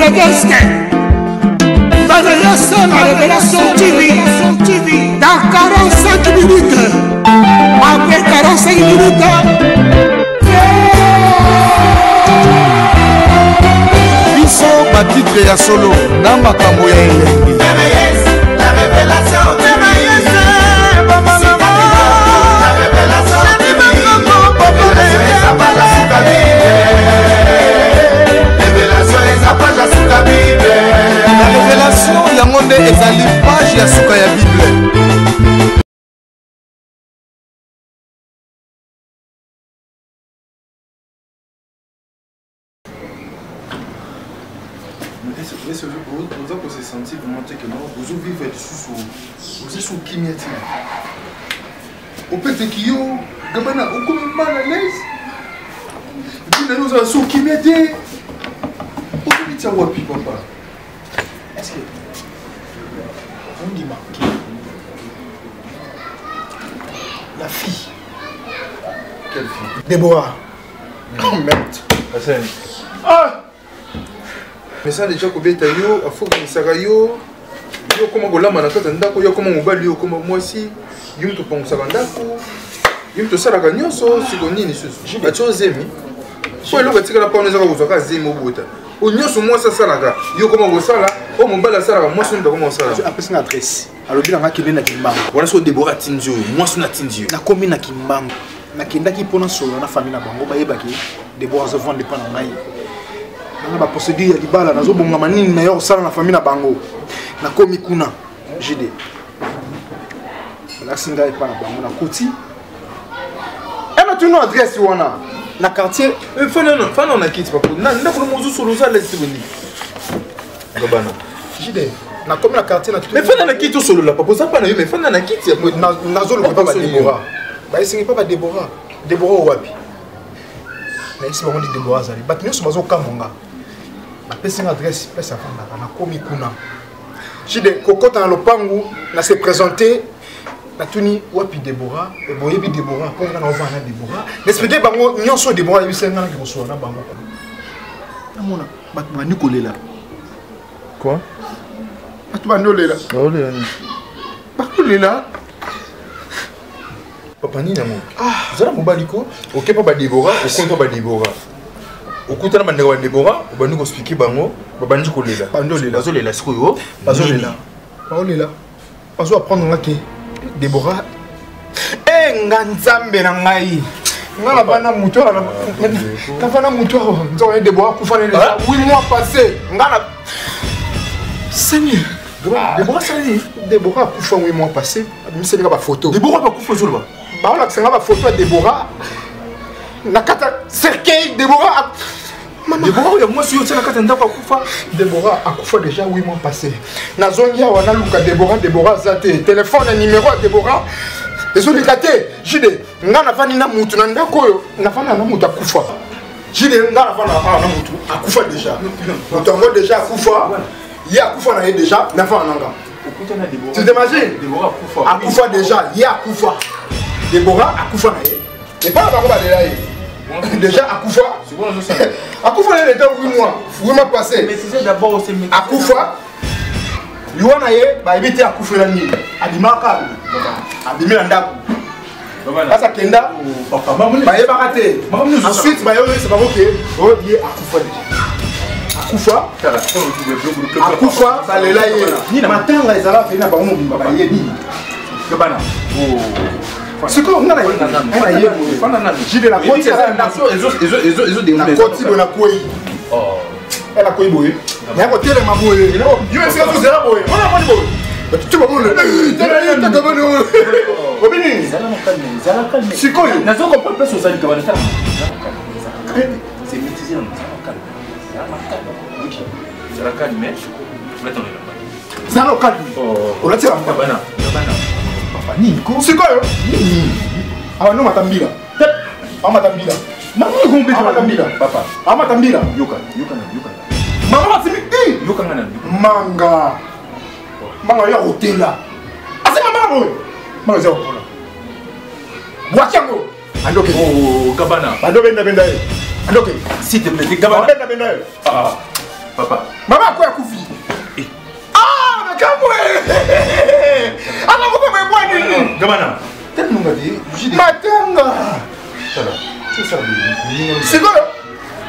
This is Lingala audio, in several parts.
Modeste. Dans la révélation TV. Dans 45 minutes. Après 45 minutes. Biso batitre ya solo na makambo ya elengi. La révélation La révélation yango nde ezali page ya suka ya Bible. Vous avez senti vraiment que vous vivez dessus sous Kimiati. Au peut être qu'il y a Gabana, ou comme mal à l'aise. Vous nous avez sous Kimiati. Vous avez dit ça, Wapi, papa. Est-ce que on dit marqué la fille? Quelle fille? Déborah. Oh merde. Ah! Mais ça déjà combien t'as yo, il faut que ça yo comment go la manaka ndako yo comment mobali yo comment moi aussi yo to pong sakandako yo to sala kanyoso sikoni ni susu acho zemi so eloko tika la pone zaka kuzaka zemi obuta onyoso moi ça salaka yo comment go sala o mobali sala moi so ndako comment sala après son adresse alobi na ngaki na kimbango wana so Deborah Tindio moi so na Tindio na komi na kimbango na kendaki pona solo na famille na bango bayebaki Deborah zo vendre pas na ngai na ba procédure ya libala nazo bonga manini na yo sala na famille na bango na komi kuna JD la singa e pa na bango na koti ema tu no adresse wana na quartier fana na kiti papa na ndako mozu solo za lesi boni gabana JD na komi na quartier na mais fana na kiti solo la papa ça pas na yo mais fana na kiti na zo le papa Deborah ba isingi papa Deborah wapi na isi bango di Deborah zali bat nyoso bazo kamonga apesi na adresse pesa fanda na komi kuna JD kokota na lopangu na se présenter na tuni wapi Deborah e boyebi Deborah pour nga na ova na Deborah n'expliquer bango nyonso Deborah yebi senga na kiroso na bango na mona bat mani kolela quoi bat mani kolela olela ni bakolela papa ni na mo zala mobali ko OK papa Deborah o konto ba Deborah okutana bandeko ya Deborah obandi ko expliquer bango babandi kolela bazolela sikoyo bazolela bazo apprendre ngaki Deborah nganzambe na ngai ngala bana muto na fana muto nzo Deborah kufana les 8 mois passés ngala Seigneur Deborah kufa 8 mois passés miseli nga ba photo Deborah ba kufa zolo ba la senga ba photo ya Deborah nakata cercueil Deborah ya moi si yo tsana kata ndako akufa Deborah akufa déjà 8 mois passés nazongi awa na luka Deborah zate téléphone numéro ya Deborah ezoli kate JD nga na fani na mutu na ndako yo na fani na mutu akufa JD nga na fani na mutu akufa déjà mutu ngo déjà akufa ya akufa na ye déjà na fani nanga tu t'imagines Deborah akufa déjà ya akufa Deborah akufa na ye et pas ba ko ba de déjà Akoufa il était 8 mois passés mais c'est d'abord aussi Akoufa Yuana ye ba ebité Akoufa la nuit abimaka abimela ndako Asa kenda papa mamu ba yeba raté ensuite ba yo c'est pas OK oh bien Akoufa déjà Akoufa ba lela ye matanga ezala fina ba mo bimba ba yebi gabana oh c'est quoi on a j'ai la côte na côte bona koi oh elle a koi boy mais à côté la maboye yo c'est ça c'est boy on a pas boy mais tu vas le tu vas le obini zala calme c'est quoi na zo comprendre pas sur ça du cabane c'est maîtrisé dans zala calme mais je vais t'en aller zala calme on a tiré gabana Nico c'est quoi Nini ah non matambila matambila mama ngombe matambila papa matambila yoka mama simi yoka ngana manga ya hotela asa mama za hola bwachango andoke oh gabana bendo benda andoke s'il te plaît gabana benda Papa. Maman quoi kufi? Ah, mais comment? Ah, mais pourquoi me boire? Gabana. T'as nous dit, j'ai Matanga. ça là. C'est ça le. C'est quoi?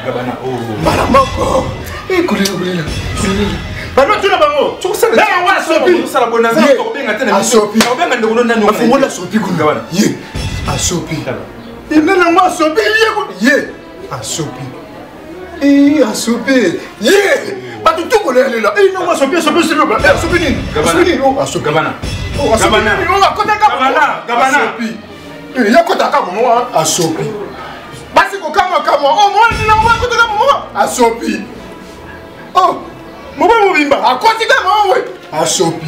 Gabana. Oh. Malamoko. Eh, coulez. Pardon, tu l'as pas mot. Tu sais là, on va sopi. Ça la bonne nana, on bien attendre. A sopi. On bien attendre on nana. Faut moi la sopi Gabana. Ye. A sopi. Il n'a pas sopi ye. A sopi. Eh, a sopi. Ye. Pas tout connaît là. Eh, non, moi sopi c'est le blanc. Eh, sopi ni. Gabana. A sopi. Gabana. Oh, a sopi. On va côté Gabana. sopi. Eh, ya côté ka moi a sopi. Basi ko kama oh moi ni na on va côté ka moi a sopi. Oh. Mobile mobimba akoti kama wewe asopi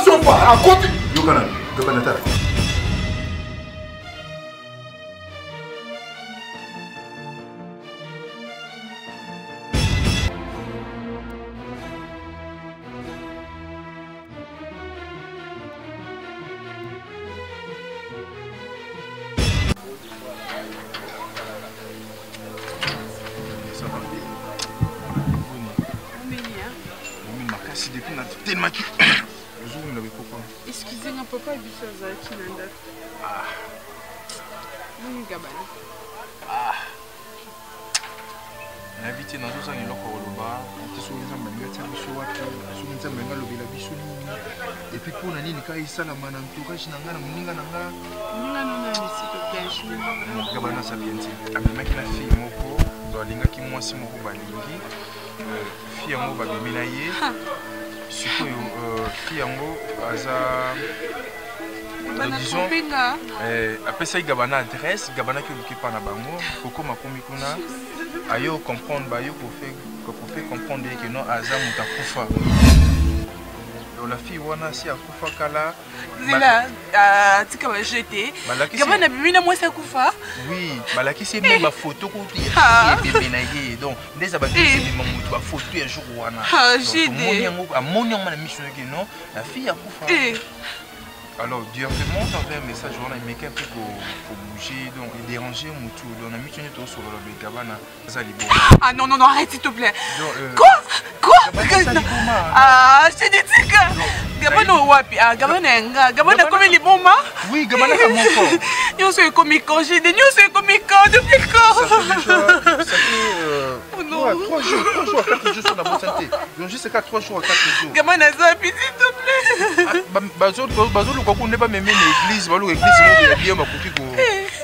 sopa akoti Yokana ta tellement que le jour où il avait copain. Excusez-moi, papa, il fait ça qui n'a pas. Ah. Mon Gabana. Ah. L'invité dans tout ça, il est là pour le bar. On te souvient de la et puis pour l'année, il y a un entourage, Gabana Sapienti. Il y a une fille moko, dans l'inga qui moi si moko balingi. Fille en haut babiminaye. Surtout fille en haut aza. Disons. Après ça, Gabana adresse, Gabana qui occupe pas na bango. Koko makomi kuna. Ayo comprendre, bayo pour faire comprendre que non aza mutakufa. La fille wana si akufa kala. Zila tika ba jeté. Gabana bimina moi ça kufa. Oui, balaki c'est même ma photo ko ti bébé na ye. Donc les abaki c'est même mutu ba photo un jour wana. Jeté. Amoni on m'a mission que non, la fille akufa. Alors, directement, on avait un message, on a mis un peu pour bouger, donc déranger mon tour. On a mis une tour sur le Gabana. Ah non, arrête s'il te plaît. Quoi? Ah, je dis que Gabana wapi? Ah, Gabana comme il est bon, ma? Oui, Gabana comme mon corps. Nous sommes comiques, j'ai dit, nous sommes comiques depuis quand? Ça fait 3 jours à 4 jours sur la bonne santé. Donc, juste 3 jours à 4 jours. Gabana, s'il te plaît. On ne pas même l'église, l'église est bien ma copie.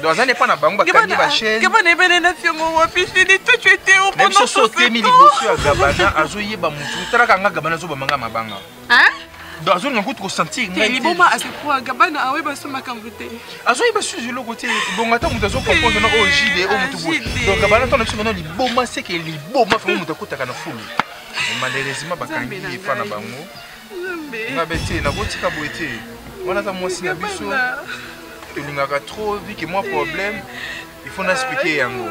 Dans un pas na bango bakandi ba chaîne. Gabana est nation moi puis je dis toi tu étais au pendant ce sauter mi liboso à Gabana azoye ba mutu taraka nga Gabana zo ba manga mabanga. Hein? Dans un coup de ressentir ngai. Liboma à ce point Gabana awe ba so makambuté. Azoye ba suji le côté bon ata mutu zo comprendre na o JD o mutu. Donc Gabana ton option na liboma c'est que liboma fa mutu kotaka na fulu. Malheureusement bakangi fa na bango. Na bete na botika boete. Moi, moi, si la biso, tu n'as trop vu que moi problème, il faut expliquer yango.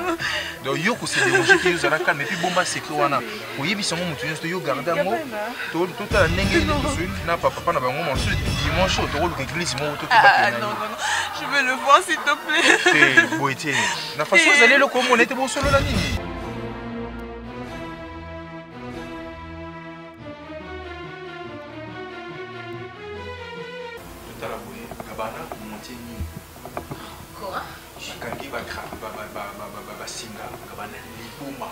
Donc yo ko se déranger que yo calme et puis bomba c'est que wana. Ko yebi sango mutu yo yo garder ngo. To ta ndenge ni na papa na bango mon dimanche to ko l'église mo to ba. Non, je veux le voir s'il te plaît. C'est boité. Na façon vous allez le comme on était bon solo la nini. Gabana monteni quoi chikangi ba singa Gabana liboma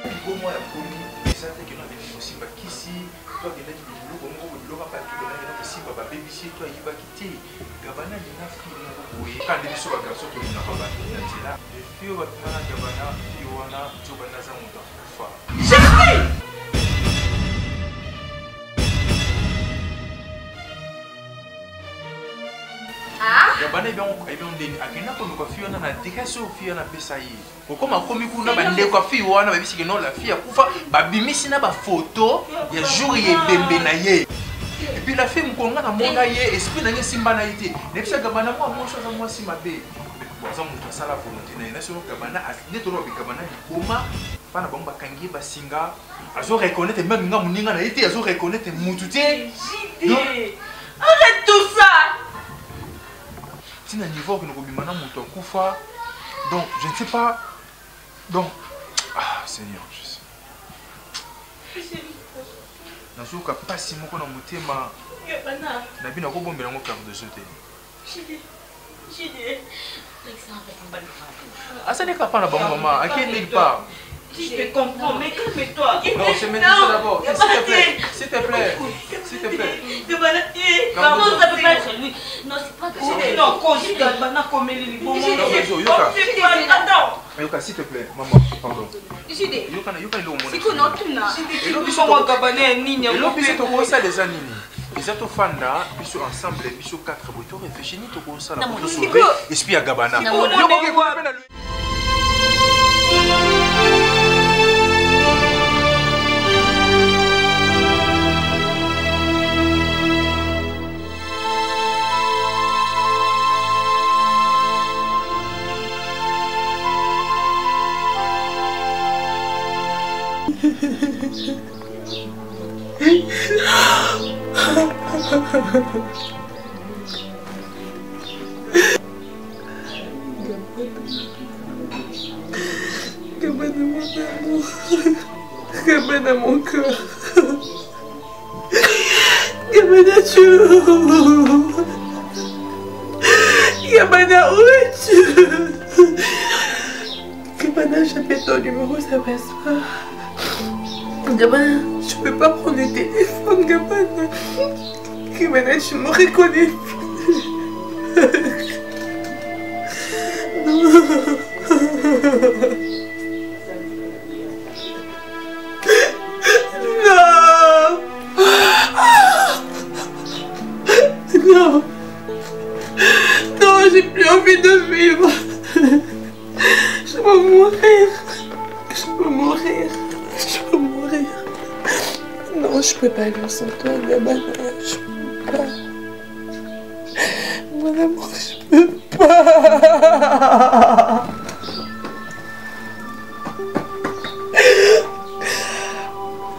liboma ya komi ça te que non avec aussi ba kisi toi que là tu le bongo pas tout là aussi ba baby toi il va quitter Gabana ni na fille oui quand les so ba garçon to na ba là fille va prendre Gabana fille wana to bana za muta fa Gabana bien ndeni akena ko ko fille wana na dikaso fille wana pesa yi ko koma komi kuna bande ko fille wana ba bisiki non la fille akufa ba bimisi na ba photo ya jour ye bembe na ye. Et puis la fille mkonga na mona ye esprit na simba na ité nepsa Gabana moi chose moi si mabe bon ça mon ça la volonté na nation Gabana a ne to Gabana boma bana bango bakangi basinga azo reconnaître même nga muninga na été azo reconnaître mututé. Arrête tout ça. C'est un niveau que nous bimana muto kufa. Donc je ne sais pas. Donc ah Seigneur, je sais. Nazoka pasi moko na mutema. Na bina ko bombela ngo carte de jeté. Ah, ça n'est pas la bonne maman. À qui n'est pas? Je te comprends, mais calme-toi. Non, c'est maintenant d'abord. S'il te plaît. S'il te plaît. S'il te plaît. Comment ça peut pas être lui? Non, c'est pas toi. Non, quand je dois comme les Yoka, s'il te plaît, maman, pardon. Yoka, c'est quoi notre nom? Les autres fans là, ils sont ensemble, ils sont 4. Ils ont réfléchi, ils ont ça là pour sauver l'esprit à Gabana. Gabana, mon amour. Gabana, mon cœur. Gabana, tu... Gabana, où es-tu? Gabana, j'appelle ton numéro, ça passe pas. Gabana, je peux pas prendre le téléphone, Gabana. Gabana, tu me reconnais plus. Non. Non. Non, j'ai plus envie de vivre. Je veux mourir. Je veux mourir. Je veux mourir. Non, je peux pas aller sans toi, Gabana. Je peux pas. Mon amour, je peux pas.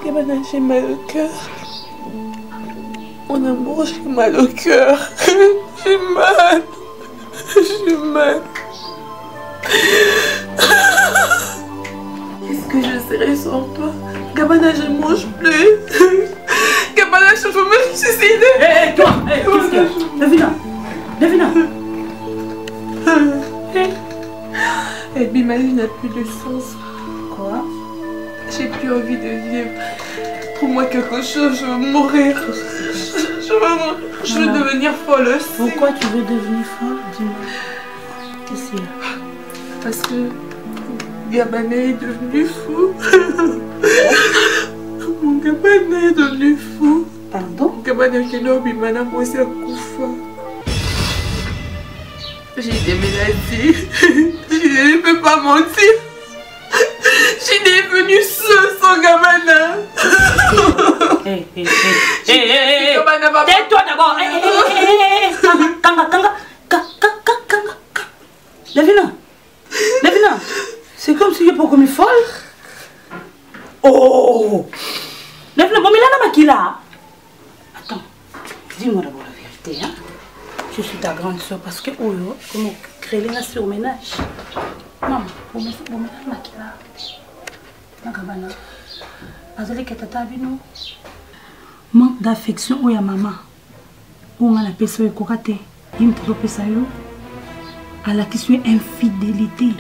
Gabana, j'ai mal au cœur. Mon amour, j'ai mal au cœur. J'ai mal. J'ai mal. Qu'est-ce que je serais sans toi? Gabana, je mange plus. Gabana, je peux me suicider. Hé, toi, qu'est-ce que... Davina. Et puis ma vie n'a plus de sens. Quoi? J'ai plus envie de vivre. Trouve-moi quelque chose, je veux mourir. Je veux devenir folle aussi. Pourquoi tu veux devenir folle? Dis-moi. Qu'est-ce qu'il y a? Parce que Gabana est devenu fou. Mon Gabana est devenu fou. Pardon? Gabana Kenobi Madame aussi à Koufa. J'ai des maladies. Je ne peux pas mentir. Je suis devenue seule sans Gabana. Tais-toi d'abord. Kanga. Davina. C'est comme si je pas comme une folle. Oh. Davina, bon, mais là, Makila. Attends, dis-moi d'abord la vérité, hein. Je suis ta grande soeur parce que, oh, comment créer un surménage. Maman, bon, mais là, Makila. Gabana. Azali ketata bino. Manque d'affection ou ya maman. Ou on a la personne et kokate. Il me trompe ça yo. À la question infidélité.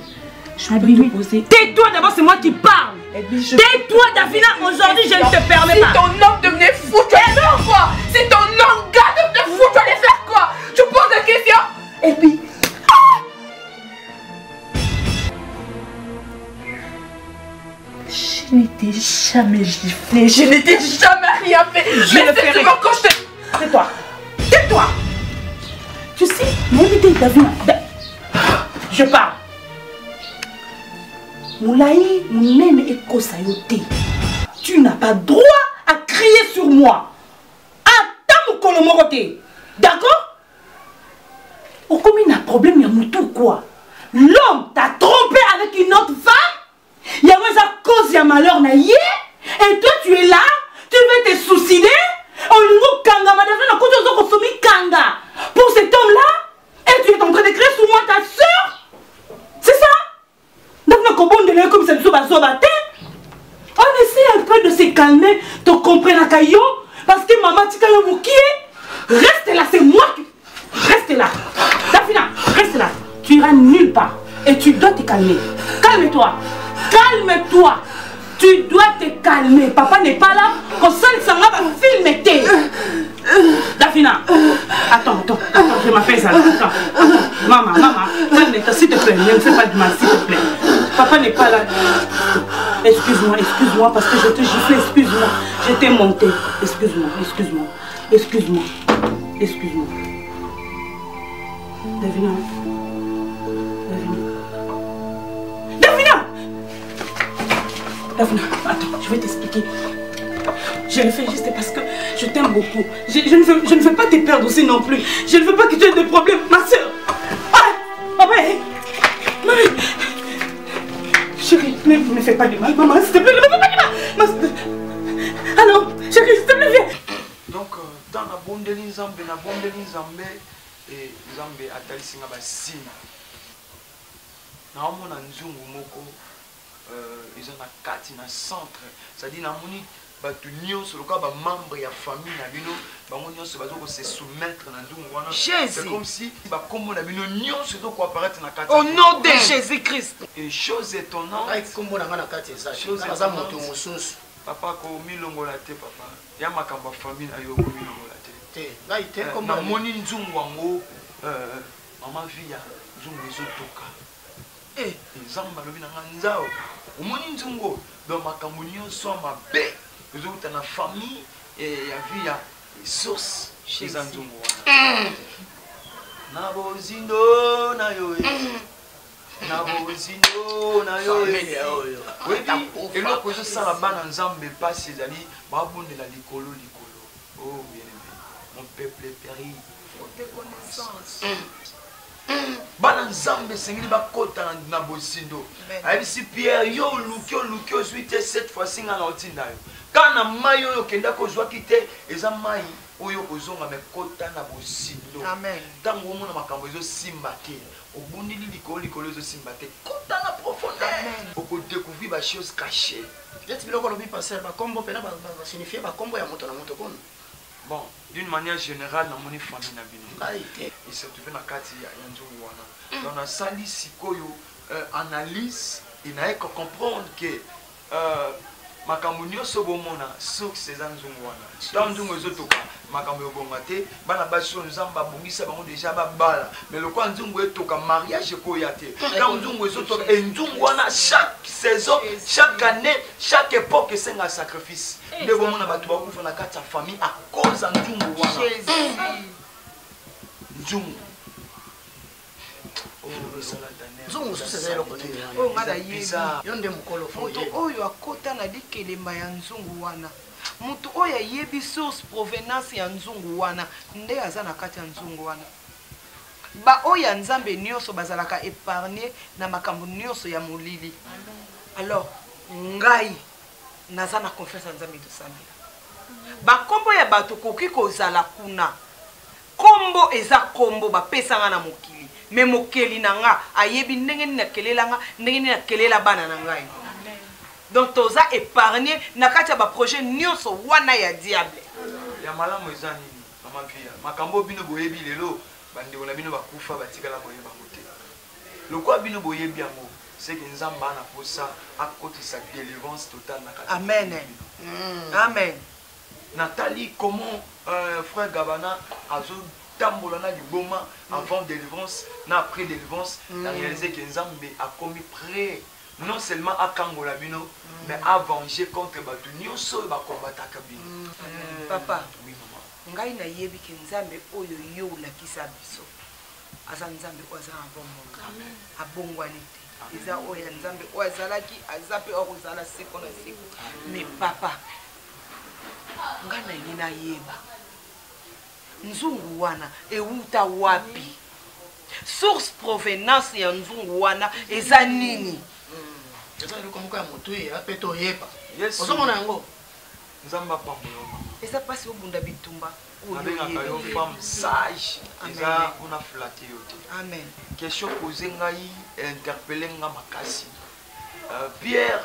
Tais-toi d'abord, c'est moi qui parle. Tais-toi, Davina, aujourd'hui je ne te permets pas. Si ton homme devenait fou, tu allais faire quoi? Si ton homme gars devenait fou, tu allais faire quoi? Tu poses la question? Et puis... Je n'étais jamais giflée, je n'étais jamais rien fait. Je le ferai quand je te... Tais-toi. Tais-toi. Tu sais, même Davina, je parle. Moulaï, Mounene et Kosayote, tu n'as pas droit à crier sur moi. Attends mon colomoroté. D'accord? Au comme il y a un problème, il y a tout quoi. L'homme t'a trompé avec une autre femme. Il y a un cause ya malheur na ye. Et toi tu es là, tu veux te suicider. Olingo kanga madame na kozo zo kosomi kanga. Pour cet homme-là, et tu es en train de créer sous moi ta soeur. C'est ça? Donc nous comme ça on essaie un peu de se calmer, de comprendre la caillou, parce que maman tika yo moukié. Reste là, c'est moi qui... Reste là. Dafina, reste là. Tu iras nulle part. Et tu dois te calmer. Calme-toi. Calme-toi. Tu dois te calmer. Papa n'est pas là. Qu'on seul s'en va filmer. Dafina. Attends, je m'appelle ça. Attends. Maman, calme-toi, s'il te plaît. Ne me fais pas du mal, s'il te plaît. Papa n'est pas là. Excuse-moi, parce que je te gifle. Excuse-moi. Je t'ai monté. Excuse-moi. Davina. Davina, attends, je vais t'expliquer. Je le fais juste parce que je t'aime beaucoup. Je ne veux pas te perdre aussi non plus. Je ne veux pas que tu aies des problèmes, ma soeur. Maman. Chérie, ne me fais pas du mal, maman, s'il te plaît, ne me fais pas du mal. Alors, chérie, s'il te plaît, viens. Donc, dans la bonne de l'Inzambé, et Zambé a tali singa ba sina. Na omona nzungu moko ils ont na kati na centre. C'est-à-dire na moni ba tu nyonso loka ba membre ya famille na bino ba nyonso ba zo se soumettre na nzungu wana. C'est comme si ba kombo na bino nyonso zo ko apparaître na kati. Au nom de Jésus-Christ. Et chose étonnante. Ay kombo na ngana kati ça. Chose za moto mosusu. Papa ko milongola te papa. Ya makamba famille ayo ko milongola te. Comme moni nzungu wango maman via nzungu ezotoka nzambe alobi na nga nzao omoni nzungu donc makambo nyonso mabe ezouta na famille ya via source eza nzungu wana na bozindo na yo eloko ezosala bana nzambe mpasi ezali babondela likolo oh bien aimé mon peuple périt de connaissance. Bana nzambe sengeli bakota na bosindo. Ayebisi Pierre yo luki ozuite cette fois-ci nga na otinda yo. Kana mai oyo kenda kozwa kite eza mai oyo kozonga mekota na bosindo. Amen. Tango omona makambo ezo simba te. Obundili likolo ezo simba te. Kota na profondeur. Amen. Oko découvrir ba choses cachées. Jeti biloko lobi passer ba kombo pena ba signifier ba kombo ya moto na moto kono. Bon, d'une manière générale, dans mon famille, il se trouve dans le quartier de Yanzouwana. Dans la salle, sikoyo analyse, il n'a qu'à comprendre que makambo nyonso bomona source eza nzungu wana. Tant nzungu ezotoka makambo yobongate bana baso nzamba bongisa bango déjà babala. Mais le quoi nzungu etoka mariage koya te. Tant nzungu ezotoka nzungu wana chaque saison, chaque année, chaque époque c'est un sacrifice. De bomona batu bakufa na kati ya famille à cause de nzungu wana. Nzungu. Nzungu sasa lelo kone. Oh ngada yebi. Yonde mukolo fo. Moto oyo akota na dikelemba ya nzungu wana. Moto oyo yebi source provenance ya nzungu wana nde aza na kati ya nzungu wana. Ba oyo nzambe nyonso bazalaka épargner na makambo nyonso ya molili. Alors ngai naza na confiance en nzambe to sambela. Ba kombo ya bato koki kozala kuna. Kombo eza kombo ba pesanga na mokili. Mais mokeli nanga ayebi ndenge na kelelanga ndenge na kelela bana nanga. Donc toza épargné na kati ya ba projet nyonso wana ya diable. Ya malamu eza nini mama pia makambo bino boyebi lelo bande ona bino bakufa batikala boyeba mote. Lokwa bino boyebi yango c'est que nzamba na posa akotisa délivrance totale na kati. Amen. Amen. Nathalie comment frère Gabana azo tambola na liboma avant délivrance na après délivrance a réalisé que nzambe a commis prêt non seulement à kangola bino mais à venger contre batu nyonso ba combattre kabino. Papa oui maman ngai na yebi ke nzambe oyo yo lakisa biso aza nzambe oza abongo abongwani te eza oyo nzambe oyo azalaki azape okozala seko na seko. Mais papa ngai na nina yeba nzungu wana euta wapi? Source provenance ya nzungu wana eza nini? eza eloko moko ya motu ape toyeba Yesu. ozomona yango Nzamba pambola. eza mpasi obunda bitumba Abengaka yo femme sage. Eza una flatte yo te. amen Question posée ngai interpeller nga makasi. Pierre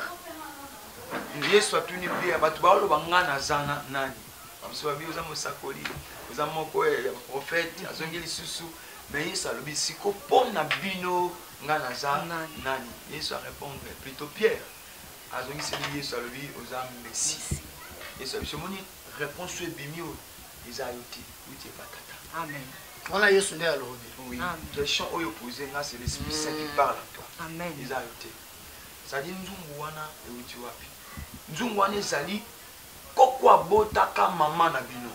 Yesu atuni Pierre batu baoloba nga nazana nani. Parce que oza mosakoli, oza moko ya prophète, azongi lisusu, mais Yesu alobi siko pona bino nga nazana nani. Yesu a répondre plutôt Pierre. Azongi seli Yesu alobi oza Messie. Yesu alobi moni réponse ebimi eza yo te, uti patata. amen wana yesu nde alobi Oui, question oyo posée nga c'est l'Esprit Saint qui parle à toi. amen Eza yo te. Zali nzungu wana euti wapi? Nzungu wana ezali koko abotaka mama na bino.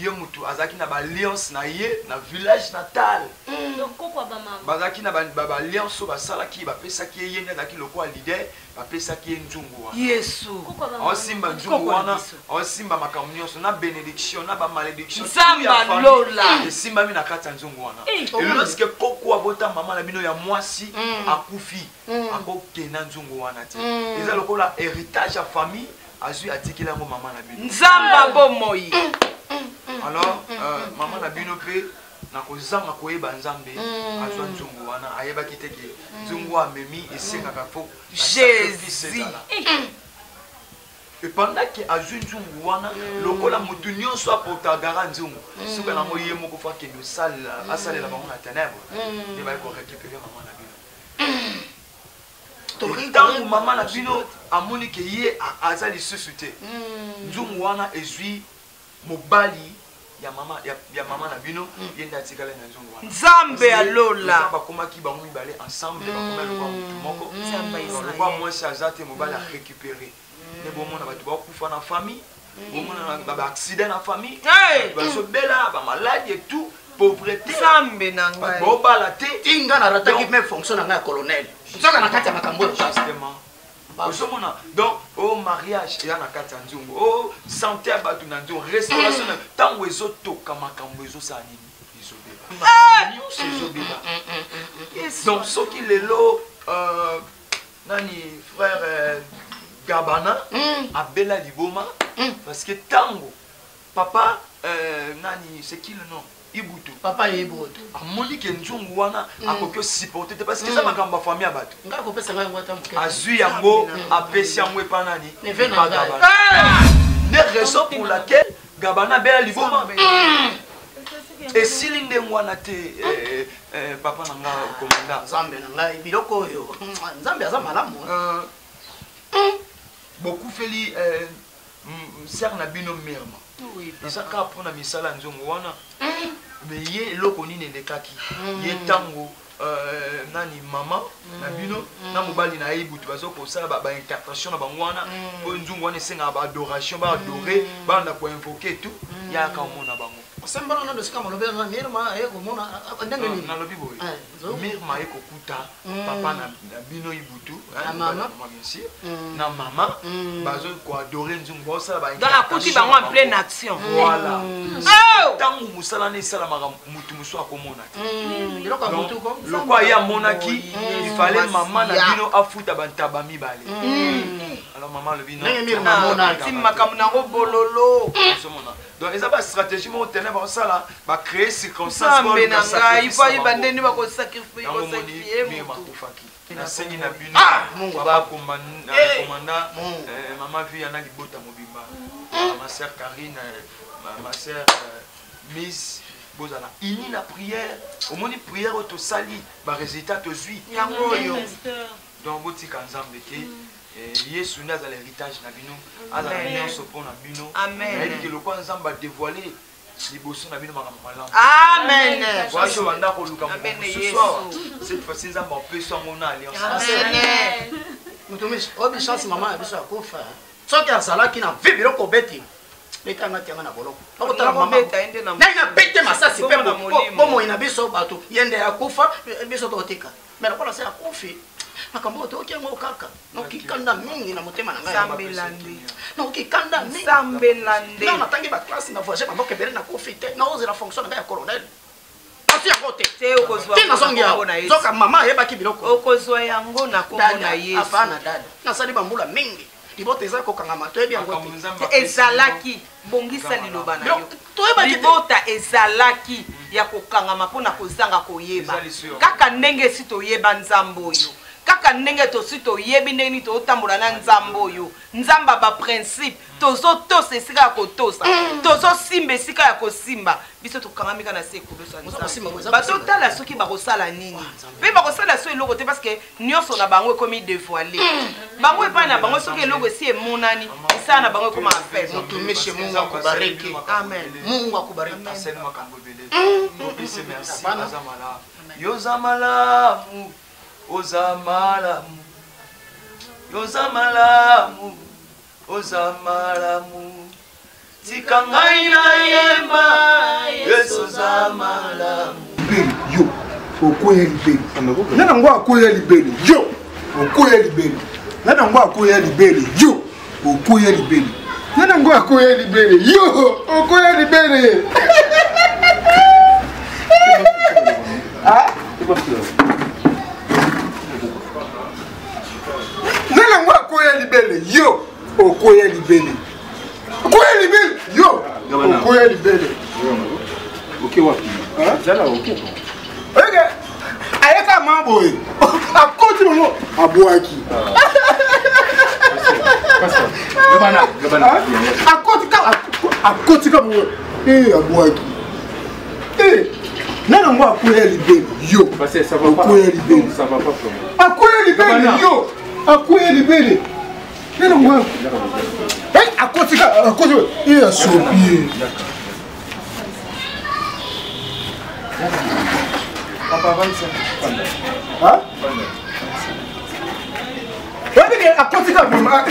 Ye mutu azaki na ba alliance na ye na village natal. Donc koko ba mama. Bazaki na ba alliance so basalaki bapesaki ye nde azaki lokola leader bapesaki ye nzungu wana. Yesu. Koko ba mama. Osimba nzungu wana, osimba makambo nyonso na bénédiction na ba malédiction. Samba lola. Esimba mi na kati ya nzungu wana. Et lorsque koko abota mama na bino ya mwasi akufi akokenda nzungu wana te. Eza lokola héritage ya famille azui atikela yango mama na bino. Nzamba bomoi. Alors maman na bino pe na kozanga koyeba nzambe azwa nzungu wana ayebaki te ke nzungu amemi esengaka fo Jésus. Et pendant que azwi nzungu wana lokola mutu nyonso apotagara nzungu suka nango ye moko fa ke asalela bango na ténèbre nde baye korécupérer mama na bino. Ntango mama na bino amoni ke ye aza lisusu te nzungu wana ezwi mobali ya mama na bino yenda atikala na nzungu wana. Nzambe alola. Bakomaki bango mibale ensemble bakomaki lokwa mutu moko. Lokwa mwasi aza te mobali a récupérer. Ne bomona bato bakufa na famille, bomona ba accident na famille, bazobela ba maladie et tout, pauvreté. Nzambe na ngai. Bobala te tinga na rataki même fonction na ngai colonel. Nzoka na kati ya makambo justement. Donc, au mariage, il y a na kati nzungu. Oh, santé à batu na nzungu, restauration tango ezotoka makambo ezosani ezobeba. Donc, ce qui lelo nani frère Gabana abela liboma parce que tango papa nani c'est qui le nom Ibutu papa Ibutu amoni ke nzungu wana akoki supporter parce que ça makambo famille abato nga ko pesa nga ngwata muke azui yango apesi yango epa nani ne raison pour laquelle Gabana bela liboma et silinde wana te papa nanga commandant Nzambe nanga biloko oyo Nzambe aza malamu beaucoup feli sert na bino merma eza kaka mpona misala ya nzongo wana mais ye eloko nini elekaki ye ntango nani mama na bino na mobali na ye butu bazokosala bainterprétation na bango wana po nzungu wana esengaka baadoration baadore banda koinvoke tout yaka omona bango osembana na dosika malobe na mirma ekomona ndenge nini nalobi boye mirma ekokuta papa na bino ibutu mama bien sûr na mama bazokoadore nzungu baosala dans la kuti bango en pleine action voilà ntango mosala na esalamaka mutu mosusu akomona te lokwa ye amonaki ifale mama na bino afuta bantaba mibale alors mama alobi makambo nango bololo donc eza bastratégie moko tene baosala bacréer circonstance na ngai ifai bandeni bakosakrifie makufaki nasengi na bino bakomanda mama vi yana libota mobimba ma sœur Karine ma sœur Miss bozala ini na prière omoni prière oyo tosali barésultat tozwi yango oyo donc botika nzambe te yesu nde azala héritage na bino azala nyonso mpo na bino ayebiki lokwa nzambe adévoile liboso na bino makambo malamu voyage banda koluka mosusu awa cette fois-ci nzambe apesi yango na alliance mutumishi obi chance mama ya biso akufa soki azalaki na vi biloko beti letanga tianga na boloko okotala mama nanga bete masasi pe bomoi na biso bato yende akufa biso totika mais lokola se akufi makambo toki yango kaka nokikanda mingi na motema na ngai sambelande nokikanda mingi sambelande na natangi ba classe na voyage maboko ebele na kufi te na ose la fonction na ngai ya colonel information yango te te nazongi yawo zoka mama ayebaki biloko okozwa yango na kombo na yesu apana dada nasali bambula mingi libota eza kokangama toyebi yango te ezalaki bongisa liloba na yo libota ezalaki ya kokangama mpona kozanga koyeba kaka ndenge esi toyeba nzambe oyo kaka ndenge tosi toyebi ndenge nini totambola na nzambe oyo nzambe baprincipe tozotosa esika ya kotosa tozosimba esika ya kosimba biso tokangamika na se ekolosa batotala soki bakosala nini mpe bakosala so eloko te parceke nyonso na bango ekomi dévoile bango epai na bango soki eloko esi emonani esala na bango ekoma affaire motumishe mungu akubariki amen mungu akubariki yoza malamu oza malamu yoza malamu oza malamu tika ngai na yemba yesu oza malamu yo okoya libeli nana ngo akoya libeli yo okoya libeli nana ngo akoya libeli yo okoya libeli nana ngo akoya libeli yo okoya libeli ah nana ngo akoya libeli yo okoya libeli okoya libeli yo okoya libeli ok wapi jala ok ok ayeka mambo e akoti momo abwaki akoti kama abwaki nana ngo akoya libeli yo okoya libeli akoya libeli yo akoya libeli nana ngo akoti asopi Papa, va-y-ça. Hein? Regardez, à côté de moi,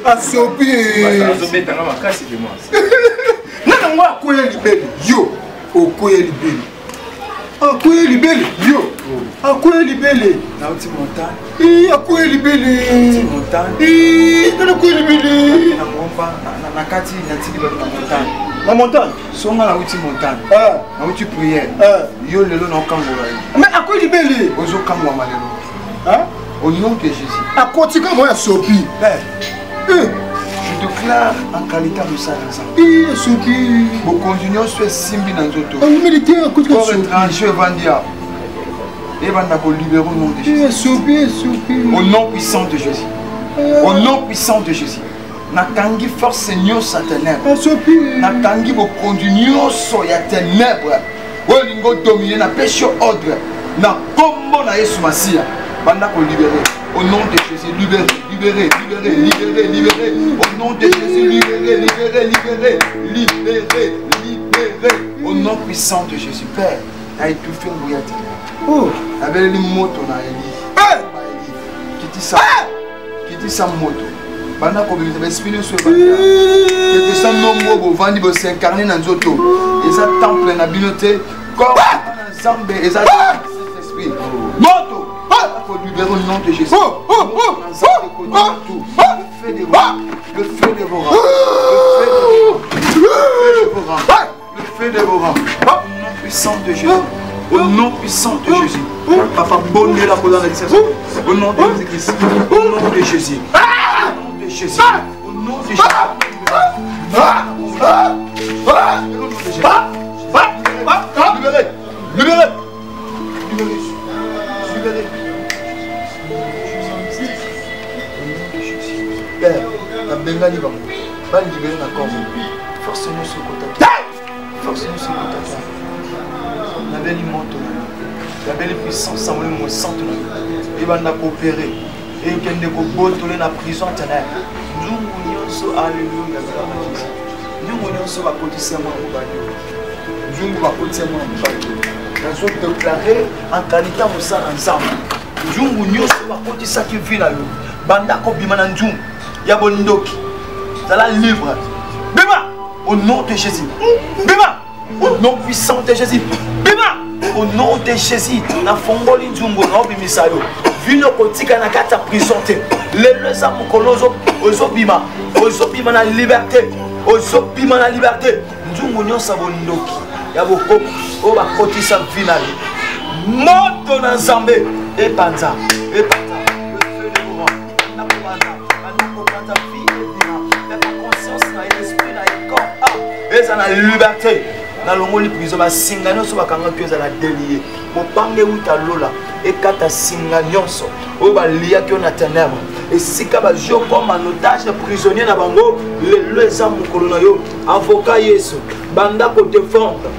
à Sophie. Non, moi, à quoi libelle? Yo, au quoi libelle? À quoi libelle? Yo, à quoi libelle? Na uti montagne. À quoi libelle? Uti montagne. Na quoi libelle? Na bomba, na kati, na tiki na montagne. La montagne? Songa na uti montagne. Na uti prière. Yo lelo na kangola. Mais à quoi libelle? Ozo kangwa malelo. Hein? Au nom de Jésus. À côté de moi, à Sophie. Je déclare en qualité de ça. Sophie. Vous continuez à se simbi dans notre tour. Militaire à côté de Sophie. Pour étranger, Vandia. Et Vanda pour libérer au nom de Jésus. Sophie. Au nom puissant de Jésus. Au nom puissant de Jésus. Natangi force Seigneur sa ténèbre. Natangi vous continuez à ténèbres. Au lingo dominé, na péché ordre. Na combo na Yesu Masia. Banda pour libérer. Au nom de Jésus, libéré, libéré, libéré, libéré, libéré. Au nom de Jésus, libéré, libéré, libéré, libéré, libéré. Au nom puissant de Jésus, Père, a étouffé le bouillati. Oh, avec les motos na Eli. Qui dit ça moto. Banda ko bi esprit sur Banda. Que ça nombre bo vandi bo s'incarner dans zoto. Et ça temple na binoté comme ensemble et ça esprit. Moto. Pour libérer au nom de Jésus. Le feu des vents. Le feu des vents. Le feu des vents. Au nom puissant de Jésus. Au nom puissant de Jésus. Papa, bonne la colonne de au nom de Jésus-Christ. Au nom de Jésus. Au nom de Jésus. Au nom de Jésus. Libérez. Libérez. Libérez. Père, la Bengali va libérer la corps. Force-nous ce côté. Force-nous ce côté. La belle monte. La belle puissance, ça me sent. Il va nous coopérer. Et il y a des beaux dans la prison. Nous, nous, alléluia. Nous, nous, va cotiser moi. Nous, va cotiser moi. Nous sommes déclarés en qualité de ça ensemble. Nous, nous, va cotiser qui vit là. Banda ko bimana njum ya bondoki zala livre bima au nom de Jésus bima au nom puissant de Jésus bima au nom de Jésus na fongoli njumbo na bimisayo vino kotika na kata prison te le za mukolozo ozo bima na liberté ozo bima na liberté njumbo nyosa bondoki ya bokoko oyo bakotisa finale moto na nzambe epanza eza na liberté na longoli prison basinga nyonso bakanga to eza na délié mopange euta lola ekata singa nyonso oyo baliaki yo na ténèbre esika bazwi okoma en otage prisonnier na bango lelo eza mokolo na yo avocat yesu banda kodéfendre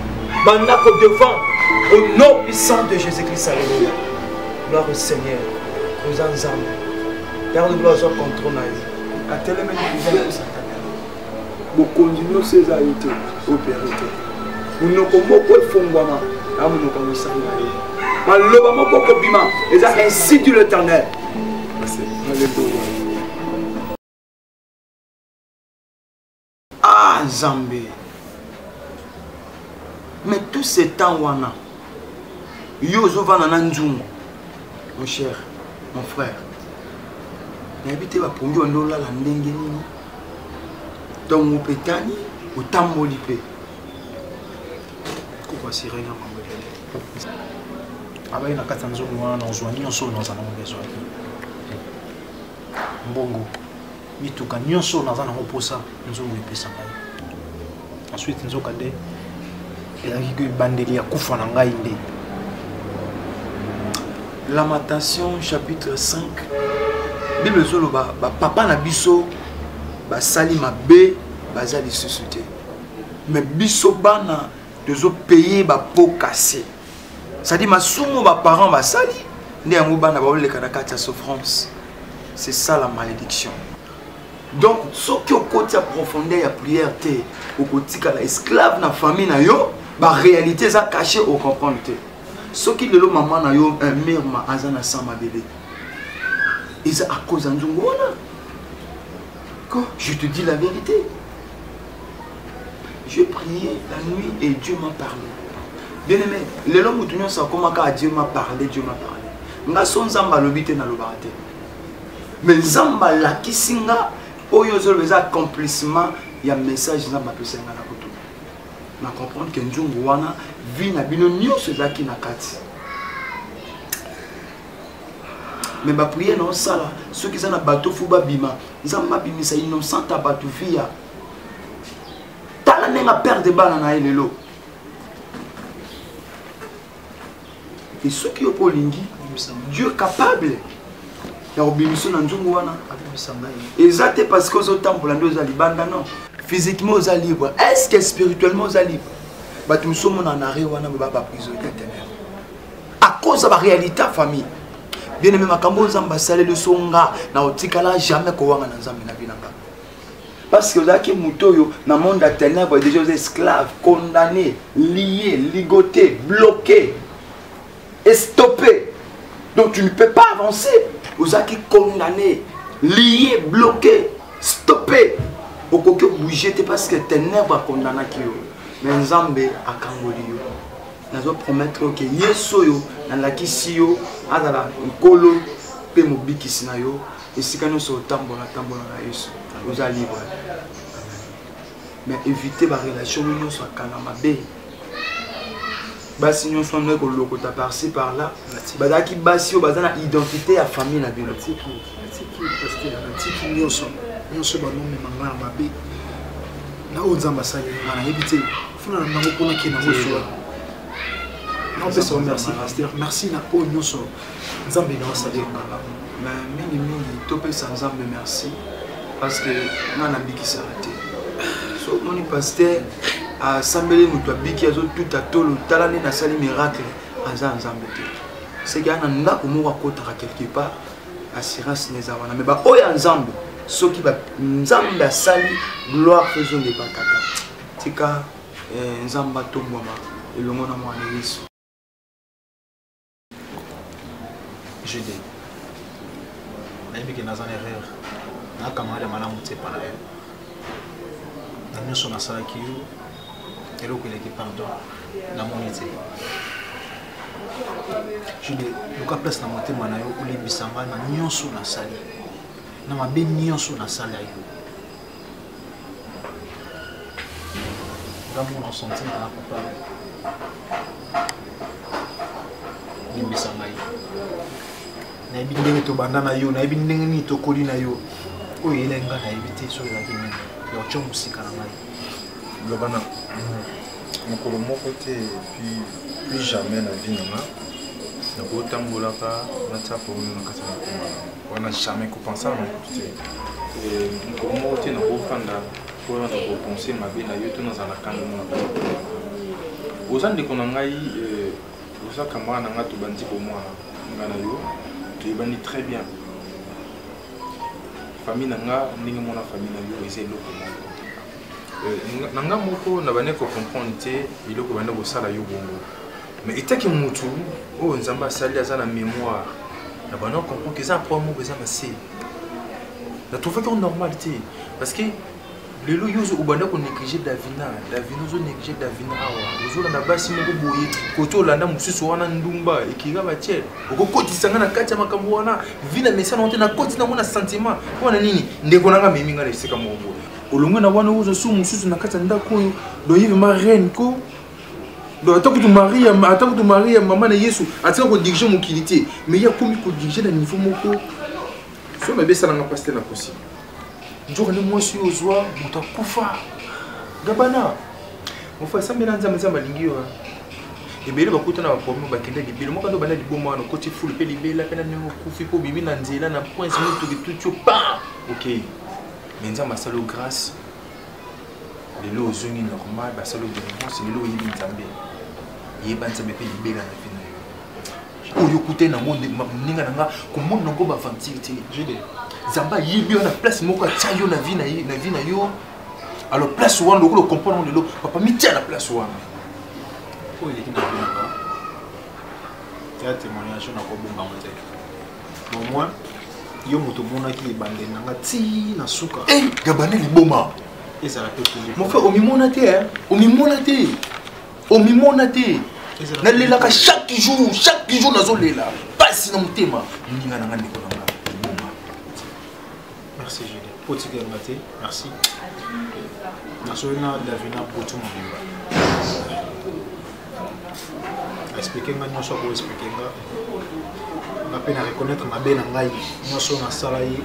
au nom puissant de Jésus-Christ. Alléluia. Gloire au Seigneur. Nous en sommes. Père de gloire soit contre nous. À tel même que nous continuons ces aïtés au Père. Nous ne pouvons pas faire nous ne et ça ainsi dit l'Éternel. Ah Zambé. Mais tout ce temps wana yozo vana nanjungu mon cher mon frère n'habite ba pongi ondola la ndenge nini donc opetani otamboli pe ko sirenga mambele abai na kata nzungu wana ozwa nyonso naza na besoin mbongo mituka nyonso naza na posa nzungu epesa ngai ensuite nzoka de Lamentation chapitre 5. Bible zolo ba papa na biso ba sali mabe bazali société. Mais biso bana dezo payer ba pot cassé. Ça dit masumo ba parents ba sali ndi yango bana ba oleka na kati ya souffrance. C'est ça la malédiction. Donc ce qui au côté à profondeur ya prière té au côté la esclave na famille na yo la réalité est cachée au comprendre. Ce qui est le maman na yo un mère ma azana sama bébé. Et c'est à cause de quoi? Je te dis la vérité. Je priais la nuit et Dieu m'a parlé. Bien aimé, les hommes où ça comment Dieu m'a parlé, Dieu m'a parlé. Nga son zamba lobité na lobate. Mais zamba la kisinga oyo zo les accomplissement il y a message zamba pesenga na koto. Na comprendre que nzungu wana vi na bino nyonso ezaki na kati. Mais ma prière non sala ceux qui sont na bateau fuba bima nzamba bimisa innocent à bateau via tala nenga perdre bana na elelo. Et ceux qui ont pour lingi Dieu capable ya obimiso na nzungu wana exact parce que aux temps pour la deux alibanda non. Physiquement aux libres, est-ce que spirituellement aux libres? Nous sommes en arrêt ou en prisonnier à cause de la réalité famille. Bien aimé, ma cambo zamba salé le songa na otikala jamais ko wanga na nzambe na binanga. Parce que là qui mutoyo na monde à ténèbres déjà esclaves, condamnés, liés, ligotés, bloqués, et stoppés. Donc tu ne peux pas avancer. Vous êtes condamnés, liés, bloqués, stoppés. Au coquet bouger parce que ténèbres condamné qui yo mais nzambe akangoli yo nazo promettre que yeso yo na la kisi yo azala nkolo pe mobikisi na yo esika nyonso tambola na yesu vous allez libre mais éviter ba relation nyonso akanga mabe basi nyonso ndeko lokota par-ci par-là bazaki basi yo bazana identité ya famille na bino nyonso banome mangana mabe na onzamba sali na yebite funa na ngo pona kina ngoso na pesa merci pasteur merci na po nyonso nzambe na sali mais mingi to pesa nzambe merci parce que ngana bikisa te so moni pasteur a sambele mutu abiki azo tout à tolo talane na sali miracle aza nzambe te c'est que ana ndako moko akotaka quelque part assurance neza wana mais ba oya nzambe ceux qui va nzambe asali gloire faisons des bakata tika nzamba tomboma elongo na mwana Yesu je dis nayebi ke naza na erreur nakamala malamu te pana yo na nyonso nasalaki yo eloko eleki pardon na moni te je dis luka place na motema na yo olebisanga na nyonso nasali na mabe nyonso nasala yo dans mon sentiment na papa limbisa ngai nayebi ndenge tobanda na yo nayebi ndenge nini tokoli na yo oyo elenga nayebi te soki ezalaki nini ya otya mosika na ngai lobana mokolo moko te puis jamais na vie nanga nakotambolaka natia problème na kati ya mokoma wana jamais kopensa na mokutu te mokolo moko te nakofanda po na kopense mabe na yo to nazala kanda na oza ndeko na ngai oza kamara na nga tobandi bomwana nga na yo toyebani très bien famille na nga ndenge mona famille na yo eza eloko moko na nga moko na bane kocomprendre te biloko bande kosala yo bongo mais etaki motu oyo nzambe asali aza na mémoire na bane comprendre que eza point moko eza na se na trouvaki normal te parce que lelo yo obanda konéglige davina ozonéglige davina awa ozolanda basi moko boye kote olanda mosusu wana ndumba ekira batiele okokotisanga na kati ya makambo wana vina mesana te na koti nango na sentiment wana nini ndeko nanga memi nga na esika moko boye olongwe na wana ozosu mosusu na kati ya ndako oyo doyive ma reine ko do atakutu maria mama na yesu atika kodirige mokili te mais ya komi kodirige na niveau moko so mabesalanga paster na kosi njoka ne mwasi ozwa moto akufa gabana mofa sambela nzambe alingi yo ebele bakutana baproblème bakende libelo moko ndo bana liboma wana koti fulu pe libela pena nyo kufi po bibi na nzela na point moto tout pa OK mais nzambe asalo grâce lelo ozongi normal basalo de réponse lelo yibi nzambe yeba nzambe pe libela na fina oyo kute na monde ninga nanga ko monde ngo ba fantique jide zamba yibi na place moko atia yo na vie na yo alors place wana lokolo comprendre lelo papa mitia na place wana oyo ekina binanga ya témoignage na ko bomba mote au moins yo moto monaki ebande nanga ti na suka gabane liboma ezala pe toujours mon frère omimona te na lela chaque jour nazolela pasi na mutema ninga nanga ndeko nanga merci Julie potike ngate merci nasoina davina potu mobimba expliquer nga nyonso ko expliquer nga na peine à reconnaître ma belle ngai nyonso na sala yi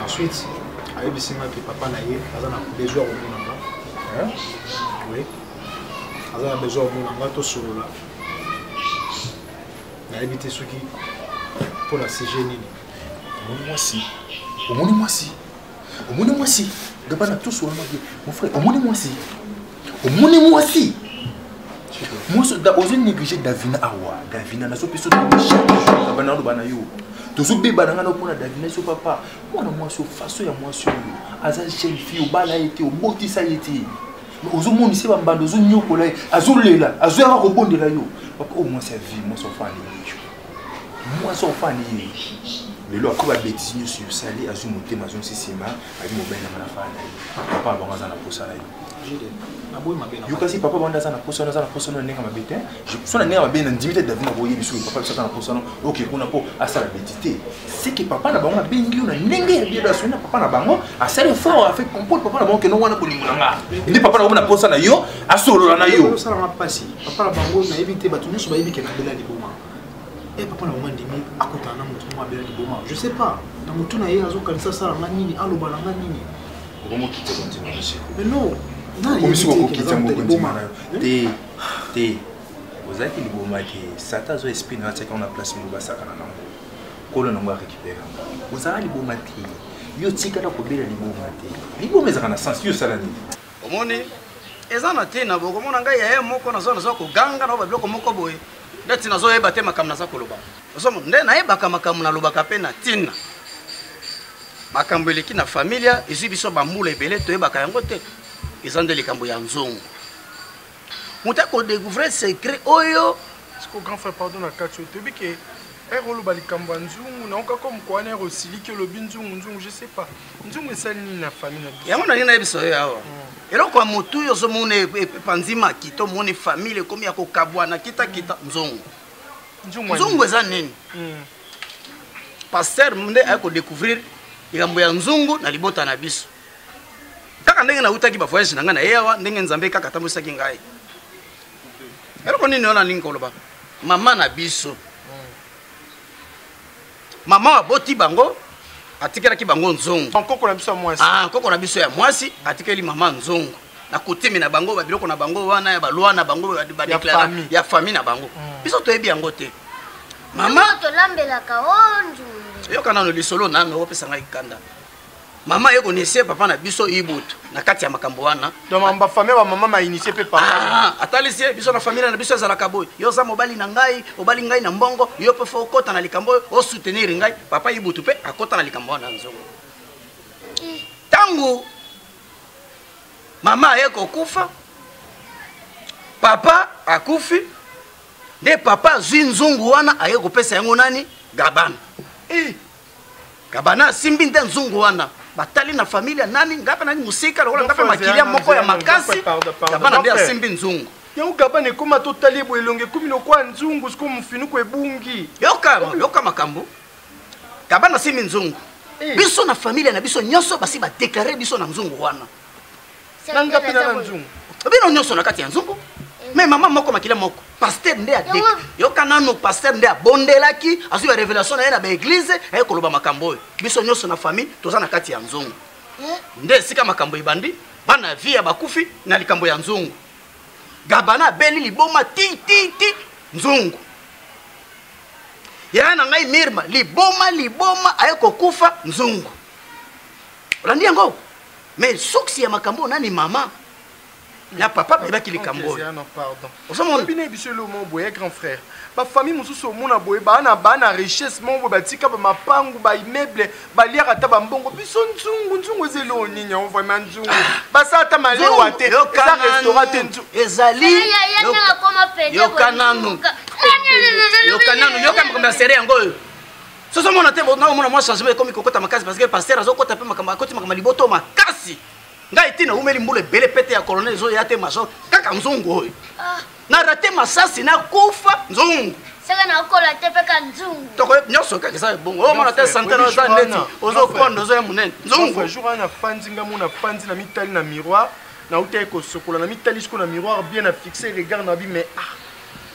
ensuite ayebisinga ke papa na ye aza na besoin komona nga oui aza na besoin komona nga tosolola nayebi te soki mpo na sujet nini omoni mwasi gabana tosolola mon frère omoni mwasi moi ozo négliger davina awa davina nazo peso bana ndo bana yo tozo beba nanga na pona davina so papa mona mwasi faso ya mwasi yo aza jeune fille obala été obotisa été ozo monisa bambando ozo nyokola azo lela azo ya ko bondela yo papa au moins sa vie moi so fani lelo akoba bêtise sur sali azu motema azu sisima ali mobile na fana papa bango za na posala yo yo kasi papa banda za na posana nenga mabete je sona nenga mabete ndimite davina boye biso papa ça na posana OK kuna po asala bêtité c'est que papa na bango bengi na ndenge ya bien sona papa na bango asala fort avec compote papa na bango ke no wana ko limanga ndi papa na bango na posana yo asolo na yo sala na pasi papa na bango na éviter batu nyonso ba yebike na bela liboma et papa na maman ndimi akotana mutu mo abela liboma je sais pas na mutu na ye azo kanisa sala ngani aloba na ngani omo kite kontina monsieur mais non komisiko kokita mokontima te ozalaki liboma ke sata azo esprit na tiaka na place mo basakana nango kolo nango arécupérer ozala liboma te yo tikala kobela liboma te liboma ezaka na sens yo sala nini omoni eza na te na bokomona ngai yaye moko nazo koganga na babiloko moko boye ndeti nazoyeba te makambo naza koloba osomo nde nayebaka makambo nalobaka mpe na ntina makambo eleki na familia ezwi biso bambula ebele toyebaka yango te eza nde likambo ya nzongo moto akodécouvrir secret oyo siko grand frère pardon na kati oyo toyebi ke ere oloba likambo ya nzungu naoka comme kwana ere osiliki olobi nzungu je sais pas nzungu esali nini na famille na biso yango na nini nayebiso oyo awa eloko ya motu oyo ozomona epanzimaki to omoni famille ekomi ya kokabwana kitakita nzungu eza nini paster nde aye kodécouvrir likambo ya nzungu na libota na biso kaka ndenge nautaki bavoyage na ngai na ye awa ndenge nzambe kaka atambwisaki ngai eloko nini ona ningi koloba mama na biso mama aboti bango atikelaki bango nzongo nkoko na biso ya mwasi nkoko na biso ya mwasi atikeli mama nzongo na kotimi na bango babiloko na bango wana ya balwa na bango badeklara ya famille na bango biso toyebi yango te mama tolambelaka onzungu yoka nano lisolo nano opesa ngai kanda mama yeko nesie papa na biso ibutu na kati ya makambo wana donc ba famille ba mama ma initié pe papa atalisie biso na famille na biso ezalaka boy yo za mobali na ngai obali ngai na mbongo yo pe fo kota na likambo o soutenir ngai papa ibutu pe akota na likambo wana nzongo tangu mama yeko kufa papa akufi nde papa zwi nzungu wana ayeko pesa yango nani gabana gabana simbi nde nzungu wana batali na familia nani ngapa nani musika lokola ngapa makilia moko ya makasi gabana nde asimbi nzungu yango gabana ekoma totali ebo elonge ekumi lokwa nzungu siko mofinuku ebungi yoka makambo gabana simbi nzungu biso na familia na biso nyonso basi badeklare biso na nzungu wana na ngapi na nzungu bino nyonso na kati ya nzungu mais mama moko makila moko pasteur nde adek yoka nano pasteur nde abondelaki azwi ya révélation na ye na baeglise ayekoloba makambo oyo biso nyonso na famille toza na kati ya nzungu nde esika makambo ebandi bana vie ya bakufi na likambo ya nzungu gabana abeli liboma ti nzungu yaya na ngai mirma liboma ayekokufa nzungu olandi yango mais suksi ya makambo nani mama ya papa bayebaki likambo pardon bino biso elo mo boye grand frère bafamille mosusu omona boye bana richesse mo boye batika bamapangu baimmeuble baliaka ata bambongo biso nzungu eza elo nini yango vraiment nzungu basala ata malewa te eza restaurant te nzungu ezali yoka nanu yoka makambo ya sere yango oyo soso mona te naomona mwa changement ekomi kokota makasi parce que pasteur azokota mpe makambo akoti makambo liboto makasi ngai tina umeli mbula ebele pete ya colonel ezoya te maso kaka nzungu oyo na rate masasi na kufa nzungu saka na okola te pe ka nzungu toko nyonso kaka eza bongo omona te santana oza neti ozokonda ozoya monene nzungu jour wana fandi nga mona fandi na mitali na miroir na uta ekosokola na mitali siko na miroir bien na fixer regard na bi mais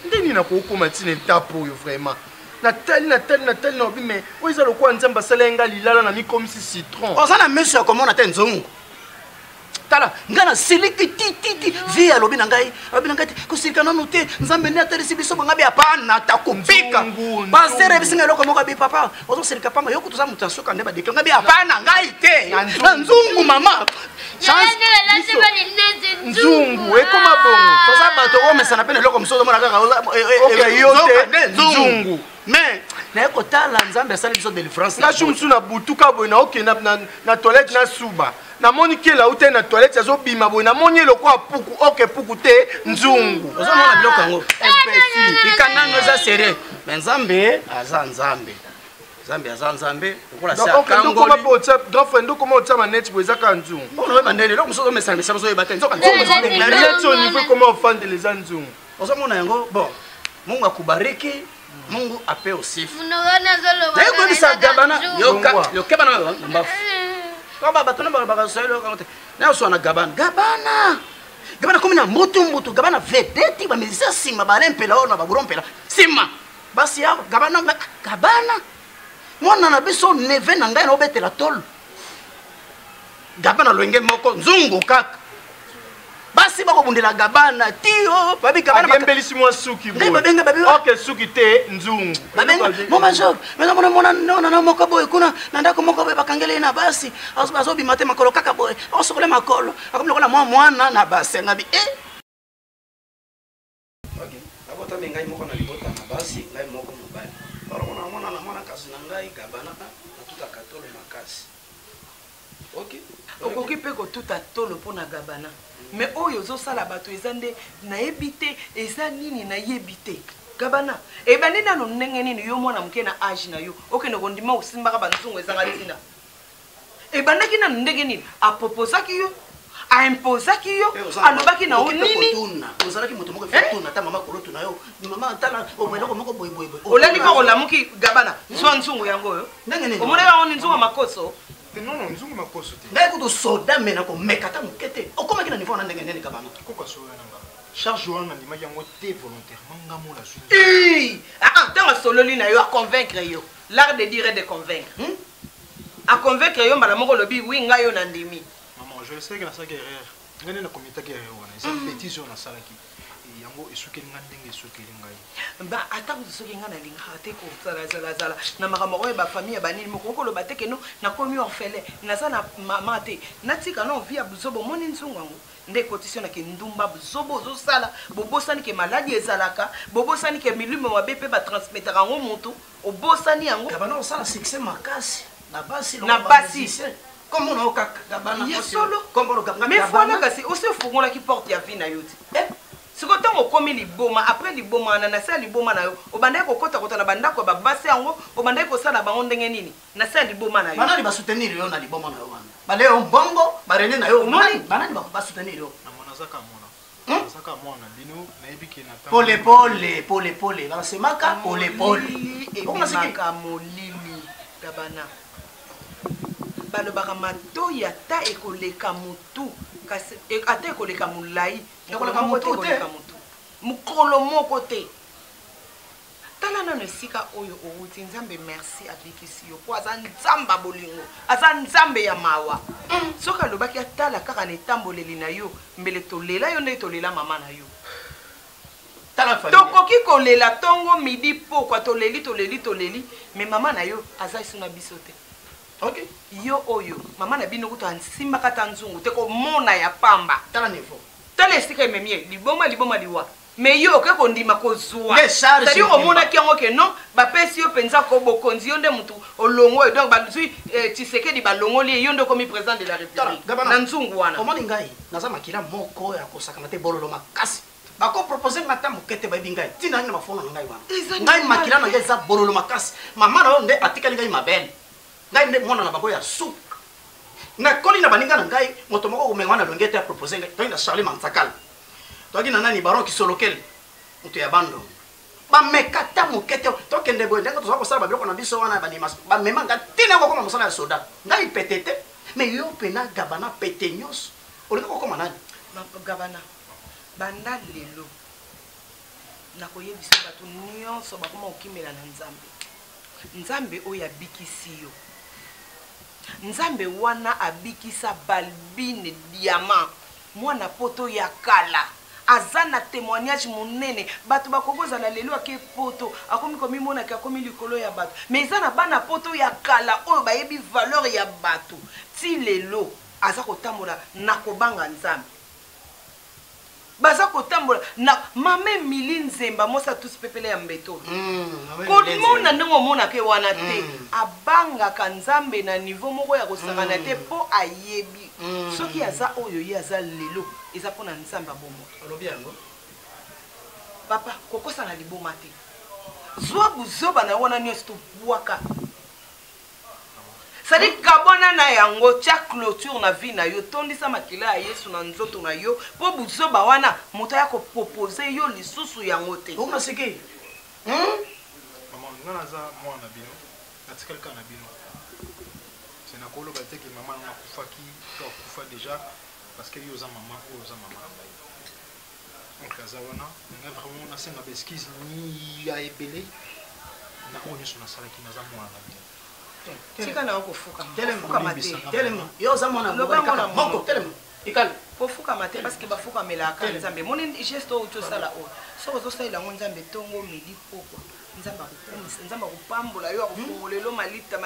ndeni na kokoma tina etape oyo vraiment natali na obi mais oyo eza lokwa nzambe asala nga lilala na mikomisi citron oza na meso ya komona te nzungu tala nga na siliki ti vie alobi na ngai te kosirika nanu te nzambe nde atalisi biso bangabi apana takobika pasere bisinga eloko moko abi papa ozosirika pamba yoko toza moto asoka nde badekla ngabi apana ngai te na nzungu mama nzungu ekoma bongo toza bato omesana pene eloko mosusu omona kaka yo te nzungu mais naye kotala nzambe asali biso délivrance ngashi mosusu na butuka boye naokenda na toilette na suba namoni kela ute na toilette azobima boye namoni eloko ya puku oke puku te nzungu ozomona biloko yango ikanano eza sere me nzambe aza nzambe okola grand frère ndokoma otia maneti boye eza kaka nzungu onoyeba ndeni eloko mosusu ozomesana misano ozoyeba te neti au niveau koma ofandela eza nzungu ozomona yango bon mungu akubariki mungu ape osifu nayekolisa gabana yokebana mbafu kaba batona bakaswahili okangote nayoswana gabana komi na mbutu gabana vedeti bamizisa nsima balempela oyo na baburompela nsima basi ya gabana mwana na biso neve na ngai na obetela tolo gabana lwenge moko nzungu kaka basi bakobundela gabana tio babi gabana embelisi mwa suki oke suki te nzungu momajor mona moko boye kuna na ndako moko boye bakangeli na basi azobima te makolo kaka boye osokola makolo akomi lokola mwana na basi ngabi abotami ngai moko na libota na basi ngai moko mobali balokona na mwana kasi na ngai gabana natutaka tolo makasi okoki mpe kotuta tolo mpo na gabana mais oyo ozosala bato eza nde nayebi te eza nini nayebi te gabana ebandi nano ndenge nini yo mwana moke na age na yo okende kondima osimbaka banzungu ezanga ntina ebandaki nano ndenge nini apropozaki yo aimpozaki yo alobaki na yo nini ozalaki moto moko efotuna ata mama kolotuna yo mama atala omeloko moko boyeboyeboy olali moko olamuki gabana zwa nzungu yango oyo omona yango ni nzungu makoso non nzungu makoso te ngai kutu soda mena komeka ata moke te okomaki na niveau na ndenge nini gabana charge wana ndima yango te volontairement ngamo la suite. Tant solo li na yo à convaincre yo. L'art de dire et de convaincre. À convaincre yo mbala moko lobi oui nga yo na ndimi. Maman, je sais que na ça guerrière. Ngane na comité guerrière wana. C'est une pétition na sala ki. Yango esukeli ngandenge esukeli ngai. Ba ata kusoki nga na linga te ko zala na makamoko ba famille ba nini moko ko lo bateke no na komi orphelin na za na mama te. Na tika no via buzobo moni nzungu ngo. Nde kotisyon ke ndumba buzobo zo sala bobosani ke maladie ezalaka bobosani ke milimo mabepe ba transmettre ngo moto obosani yango kabana osala succès makasi na basi comme on a kabana solo comme on a mais voilà kasi aussi fongola ki porte ya vie na yo ti siko tango komi liboma après liboma na sa liboma na yo obandai ko kota na bandako ba basi yango obandai ko sala bango ndenge nini na sa liboma na yo banani ba soutenir yo na liboma na yo wana bale yo mbongo barene na yo banani ba soutenir yo na mona zaka mona zaka mona bino na ebiki na pole la semaka pole on sika molili tabana balobaka matoyi ata ekoleka mutu kasi ata ekoleka mulai ekoleka mutu mukolo moko te tala nano esika oyo outi nzambe merci abikisi yo po aza nzamba bolingo aza nzambe ya mawa soki alobaki atala kaka na etamboleli na yo mbele tolela yo nde tolela mama na yo tokoki kolela tongo midi pokwa toleli me mama na yo aza isu na biso te okay yo oyo mama na bino kuto ansimbaka ta nzungu te komona ya pamba tala niveau tala esika ememie liboma liwa me yo ke kondima kozwa c'est-à-dire omona kiango ke non bapesi yo penza ko bokonzi yo nde mutu olongo donc bazui Tshisekedi balongoli yo nde komi président de la république na nzungu wana omoni ngai naza makila moko ya kosakana te bololo makasi bako proposer ngata mokete ba bingai tina ngina mafona ngai wana ngai makila na ngai za bololo makasi mama na nde atikali ngai mabele ngai nde mwana na bako ya soup na koli na baninga na ngai moto moko kumenga na longete ya proposer ngai to ina Charlie Mansakala to akina nani baron kisolokele mutu ya bando ba mekata mokete to kende boye ndenga to za ko sala ba biloko na biso wana ba mema nga tina ko koma mosala ya soda ngai petete mais yo pena gabana petenyos olinga ko koma nani gabana banda lelo nakoyebisa bato nyonso bakoma okimela na nzambe oyo abikisi yo nzambe wana abikisa balbine diamant mwana poto ya kala aza na témoignage monene bato bakokozala lelo ake poto akomi komimona ke akomi likolo ya bato mais eza na bana poto ya kala oyo bayebi valeur ya bato ti lelo aza kotambola na kobanga nzambe baza kotambola na mame mili nzemba mosa tous pepele ya mbeto komona ndenge omona ke wana te abangaka nzambe na niveau moko ya kosakana te mpo ayebi soki aza oyo ye aza lelo eza mpona nzambe abomo olobi yango papa kokosana liboma te zwa buzoba na wana nyonso tobwaka sadi kabona na yango tia clôture na vie na yo tondisa makila ya Yesu na nzoto na yo po buzoba wana moto ya ko proposer yo lisusu yango te ona siki maman ngana za mwana bino natikali kana bino c'est na kolo bateki maman na kufaki to kufa déjà parce que yo za maman donc za wana nga vraiment na senga beskize ni ya ebele na onyo sona sala ki na za mwana bino tika na okofuka telema yo za mwana moko telema ikali kofuka mate parce que bafuka melaka nzambe moni gesto auto sala o soko zo sala ngo nzambe tongo midi poko nzamba kupambola yo akufungolelo malita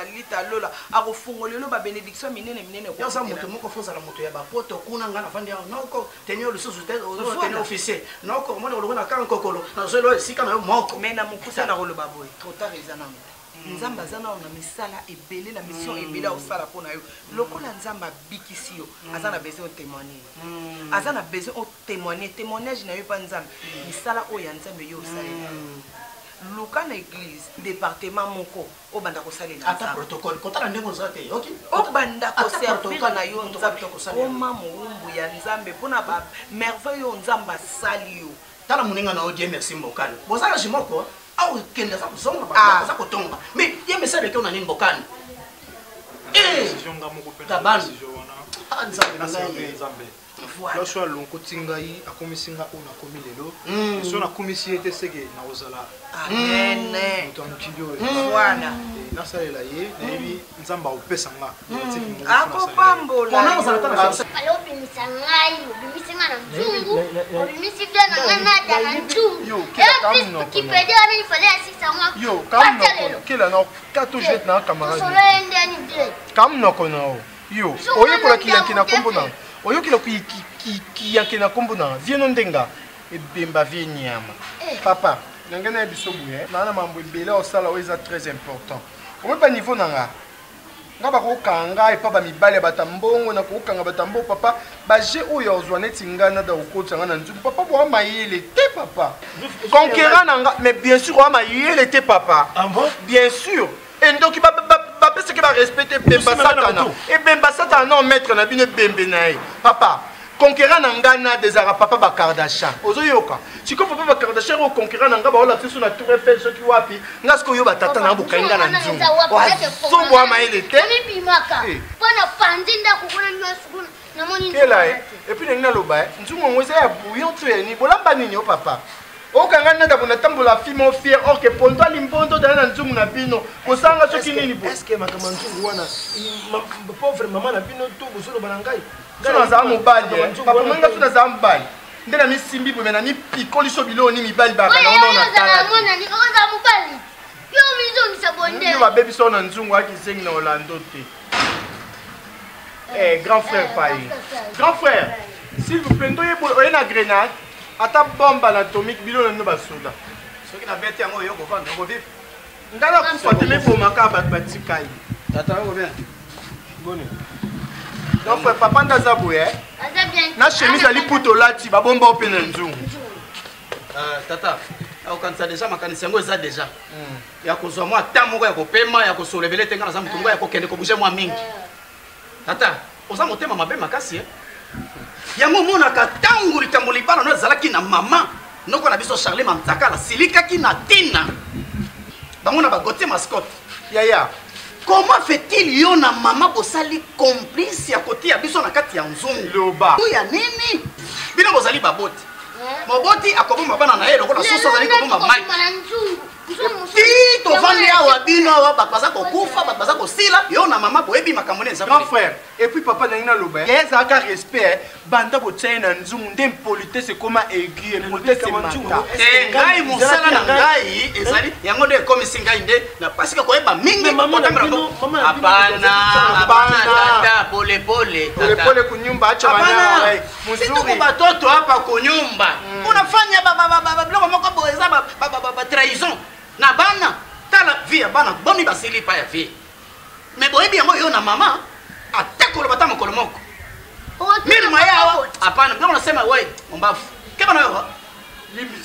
lola akufungolelo ba benediction minene yo za moto moko fozala moto ya bapoto kuna ngana fandi ya noko tenyo lisusu te tenyo officier noko mona olona kan kokolo na zelo sika na yo moko mena mokusa na roloba boy trop tard ezana nzamba azana na misala ebele na mission ebele osala pona yo lokola nzamba bikisi yo azana besoin de témoigner azana besoin de témoigner témoignage na yo pa nzamba misala oya nzambe yo osala luka na église département moko obanda kosalela ata protocole kotala ndenge ozate okay obanda ko servir na yo nzambe koma muumbu ya nzambe pona ba merveille yo nzamba sali yo tala muninga na odie merci mbokani bozala jimoko au kenda za kusonga ba za kutonga mais ye message ke unani mbokani jonga moko pena tabani nzambe loso alongo tingai akomisinga ona komi lelo so na komisi ete seke na ozala amen to mukilio voilà nasalela ye nayebi nzamba opesa nga akopambola ona ozala tana pale obimisa ngai obimisanga na nzungu obimisi vya na ngai nada na nzungu kipede wana ifale asisa nga yo kamnoko kila na kato jet na camarade solo endeni de kamnoko na yo oyekola kiyanki na kombo na oyokila kiyanki na kombo na vieno ndenga ebemba vie nyama papa nanga na biso buye na mambo ebele osala oyo eza très important oyepa niveau na nga nga bakokanga epa bamibale batambongo na kokanga batambo papa baje oyo ozwa neti nga nada okotisa nga na nzungu papa bwa mayele te papa conquérant na nga mais bien sûr oya mayele te papa bien sûr endoki bapeseke barespecte ebemba satana na ometre na bino ebembe na ye papa conquérant na nga na desara papa bakardashan ozoyoka sikoyo papa bakardashan oyo conquérant na nga baolakisa so na tour eiffel soki wapi nga sikoyo oyo batata na nga bokai nga na nzungu wazobwa mayele te kela ye epuis ndenge naloba ye nzungu yango eza ya bouillon to ya nini bolamba nini o papa okanga nada bona tambola fimo fier or que pondo limbondo dana na nzungu na bino kosanga soki nini bo est-ce que makama nzungu wana pauvre maman na bino to bosolo bana ngai sona za mobali papa manga sona za mobali ndena misimbi bo mena ni pikoli so biloni mibali baka na ona tala mona ni oza mobali yo mizo misabonde yo ba baby sona nzungu akisengi na Orlando te grand frère Paye grand frère s'il vous plaît ndoye bo oyena grenade ata bomba na atomique bilona no basoda soki na bete yango yo kovanda ngo vivre ngala kufa teme bomaka bato batikai tata ngo bien boni donc papa ndaza boye aza bien na chemise ali puto lati babomba ope na nzungu tata akokanisa deja makanisi yango eza deja ya kozwa mwa ta moko ya kopema ya kosolevele te nga naza motu ngo ya kokende kobouge mwa mingi tata oza motema mabe makasi yango monaka ntango likambo libala no ezalaki na mama noko na biso Charlie Manzakala silikaki na tina bango na bagote mascotte yaya comment fait-il yo na mama bosali complice ya kotia biso na kati ya nzungu loba ya nini bino bozali baboti moboti akoboma bana na ye lokola soso azali koboma mai tovandi awa bino awa bato baza kokufa bato baza kosila yo na mama boyebi makambo nde grand frère et puis papa nangi naloba ye ezalaka respect banda botia ye na nzungu nde politesse ekoma aigu politesse mata ngai mosala na ngai ezali yango nde ekomisi ngai nde na pasika koyeba mingi apana polepole kunyumba acha bana muzuri batoto hapa kunyumba unafanya biloko moko boye eza trahison na bana tala vie ya bana boni basili pa ya vie mais boyebi yango yo na mama atakolo bata mokolo moko mirima yawa hapana biloko nasema we mombafu kebana yo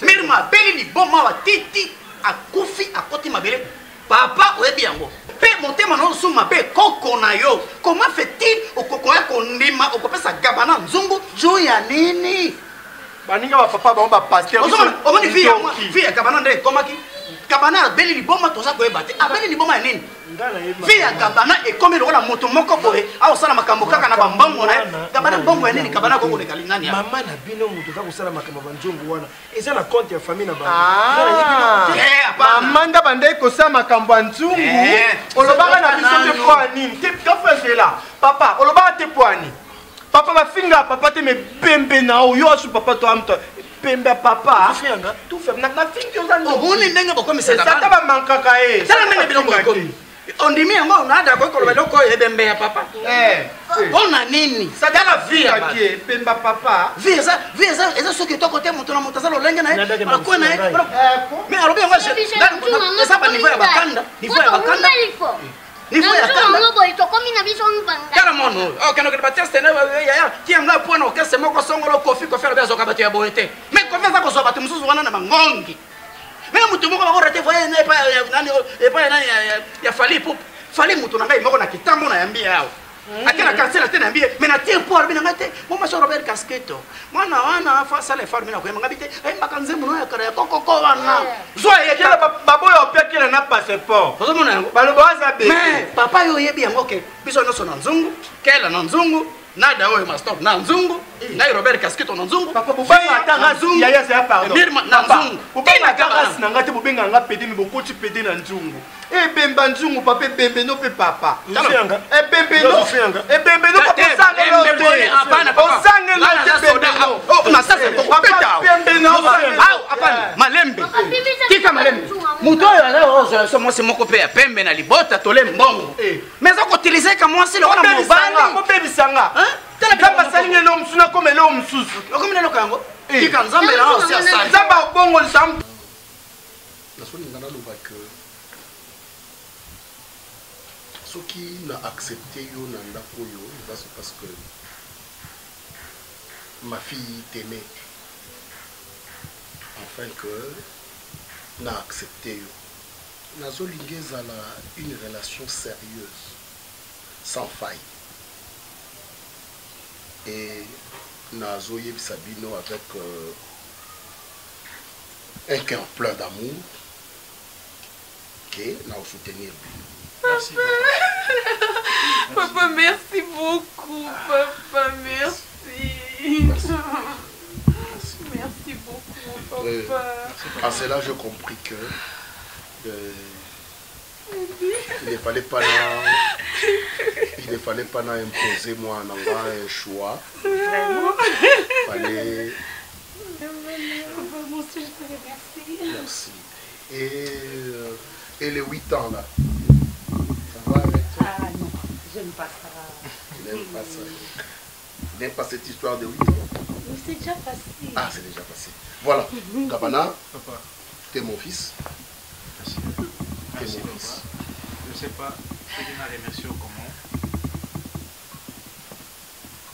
mirima abeli liboma wa titi akufi akoti mabele papa oyebi yango mpe motema na osu mabe koko na yo comment fait-il okoko ya kondima okopesa gabana nzungu juu ya nini baninga bapapa bango bapaster omoni vie ya gabana nde ekomaki gabana abeli liboma toza koyeba te abeli liboma ya nini vie ya gabana ekomi lokola moto moko boye aosala makambo kaka na bambongo na ye gabana mbongo ya nini gabana kokoleka lingani ya mama na bino moto oza kosala makambo ya banzongo wana eza na compte ya famille na mama nda bandai kosala makambo ya nzungu olobaka na biso te po ya nini te gafezela papa olobaka te po ya nini papa bafinga papa te me pembe na oyo asu papa to amto pembe papa tout fait na fingi oza ndo obuni ndenge bokomisa sata ba mankaka e sala ndenge biloko ekomi ondimi yango nada ko koloba loko ebembe ya papa ona nini sadala vieaki pemba papa vie eza soki to côté moto na moto za lolenge na ye akwa na ye mais alobi yango eza ba niveau ya bakanda niveau ya bakanda niveau ya kanda kala mono okano ke bateste na ya tianga pona okese moko songolo kofi ko faire bezo ka batu ya boete mais ko feza ko so batu mususu wana na mangongi mais mutu moko ba korate voye na epa nani epa nani ya fali pou fali mutu na ngai moko na kitambo na yambia yao akina kansela tena mbie mais na tie pour bina ngate mo ma Robert Casqueto mwana wana fa sala fa mina ko ngabite ai makanze muno ya kara koko wana zo ye kila baboyo opekela na passeport ozo mona yango balo baza be mais papa yo yebi yango ke biso no so na nzungu kela na nzungu nada oyo master na nzungu ngai Robert Casquito na nzungu papa bobanga atanga nzungu yaya c'est pardon na nzungu bobanga atanga sinanga te bobenga nga pede mi bokoti pede na nzungu bemba nzungu papa bembe no pe papa bembe no papa sanga lo te hapana papa sanga lo te bembe oh na sasa tokopeta bembe no hapana malembe kika malembe muto oyo ala so mwasi moko pe ya pembe na libota tole mbongo mais akotilize ka mwasi lo na mobali mobebisanga kamba salinge lo msuna comme lo msusu okomina lo kango kika nzambe na osi asali nzamba bongo lisam na soni ngana lo ba que ce qui n'a accepté yo na ndako yo c'est parce que ma fille t'aimait enfin que n'a accepté yo nazo lingeza une relation sérieuse sans faille et nazo yebisa bino avec un cœur plein d'amour que na soutenir. Merci papa. Papa, merci beaucoup papa, merci. Merci beaucoup papa. À cela j'ai compris que il ne fallait pas imposer moi un choix. Vraiment. Fallait. Moi aussi je te remercie. Merci. Et les 8 ans là, ça va avec toi? Ah non, j'aime pas ça. Tu n'aimes pas ça? Tu n'aimes pas cette histoire de 8 ans? Mais c'est déjà passé. Ah, c'est déjà passé. Voilà, Gabana, t'es mon fils. Merci. Merci papa. Je ne sais pas, je vais remercier comment.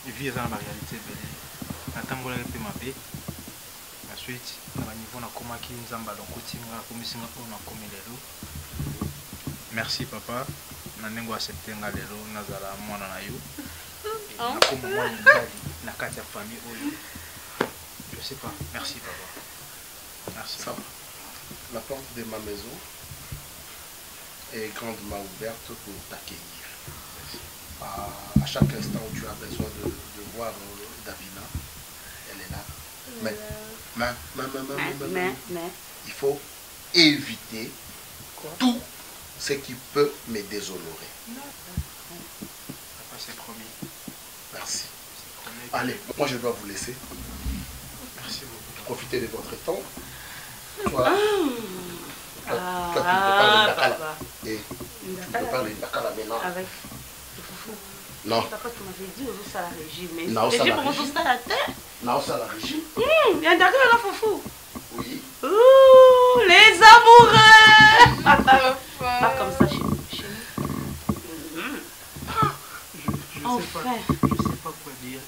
Je vis dans la réalité. Natambola pe mabe. Ensuite, na niveau na komaki nzamba lokotinga komisinga ona komelelo. Merci papa. Na nengo accepter nga lelo nazala mwana na yo. Na komo mwana mbali na kati ya famille oyo. Je sais pas. Merci papa. Merci. Ça va. La porte de ma maison est grandement ouverte pour t'accueillir. À chaque instant où tu as besoin de voir Davina, elle est là. Mais il faut éviter tout ce qui peut me déshonorer. Papa, c'est promis. Merci. Allez, moi je dois vous laisser. Merci beaucoup. Profitez de votre temps. Toi, tu peux parler de Dakala. Et tu peux parler de Dakala maintenant. Avec le foufou. Non. Papa, tu m'avais dit aussi ça la régime. Mais non, ça régime, la comment régime. tout ça la tête? Non, ça la régime. Il y a un Dakala là, foufou. Oui. Ouh, les amoureux. Pas comme ça chez nous. Enfin. Je sais pas quoi dire.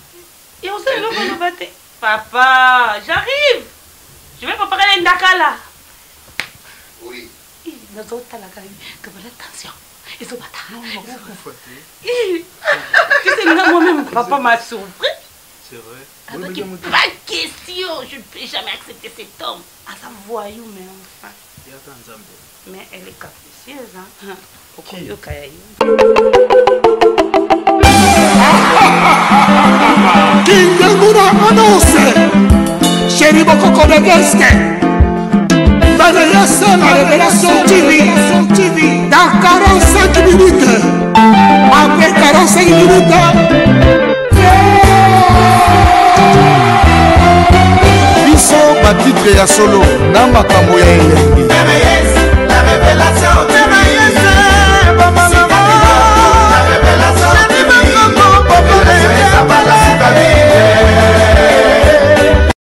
Et on sait le battre. Papa, j'arrive. Je vais préparer les Dakala. Oui. Nous autres, la gagne. Que voilà, attention. Ils sont bâtards. Tu sais, moi-même, papa m'a surpris. C'est vrai. Pas question. Je ne peux jamais accepter cet homme. À sa voyou, mais enfin. Mais elle est capricieuse, hein. Kingenguna annonce Chéri Bokoko de Geste Valéa la révélation TV dans 45 minutes. Après 45 minutes biso batitre ya solo na makambo ya elengi la révélation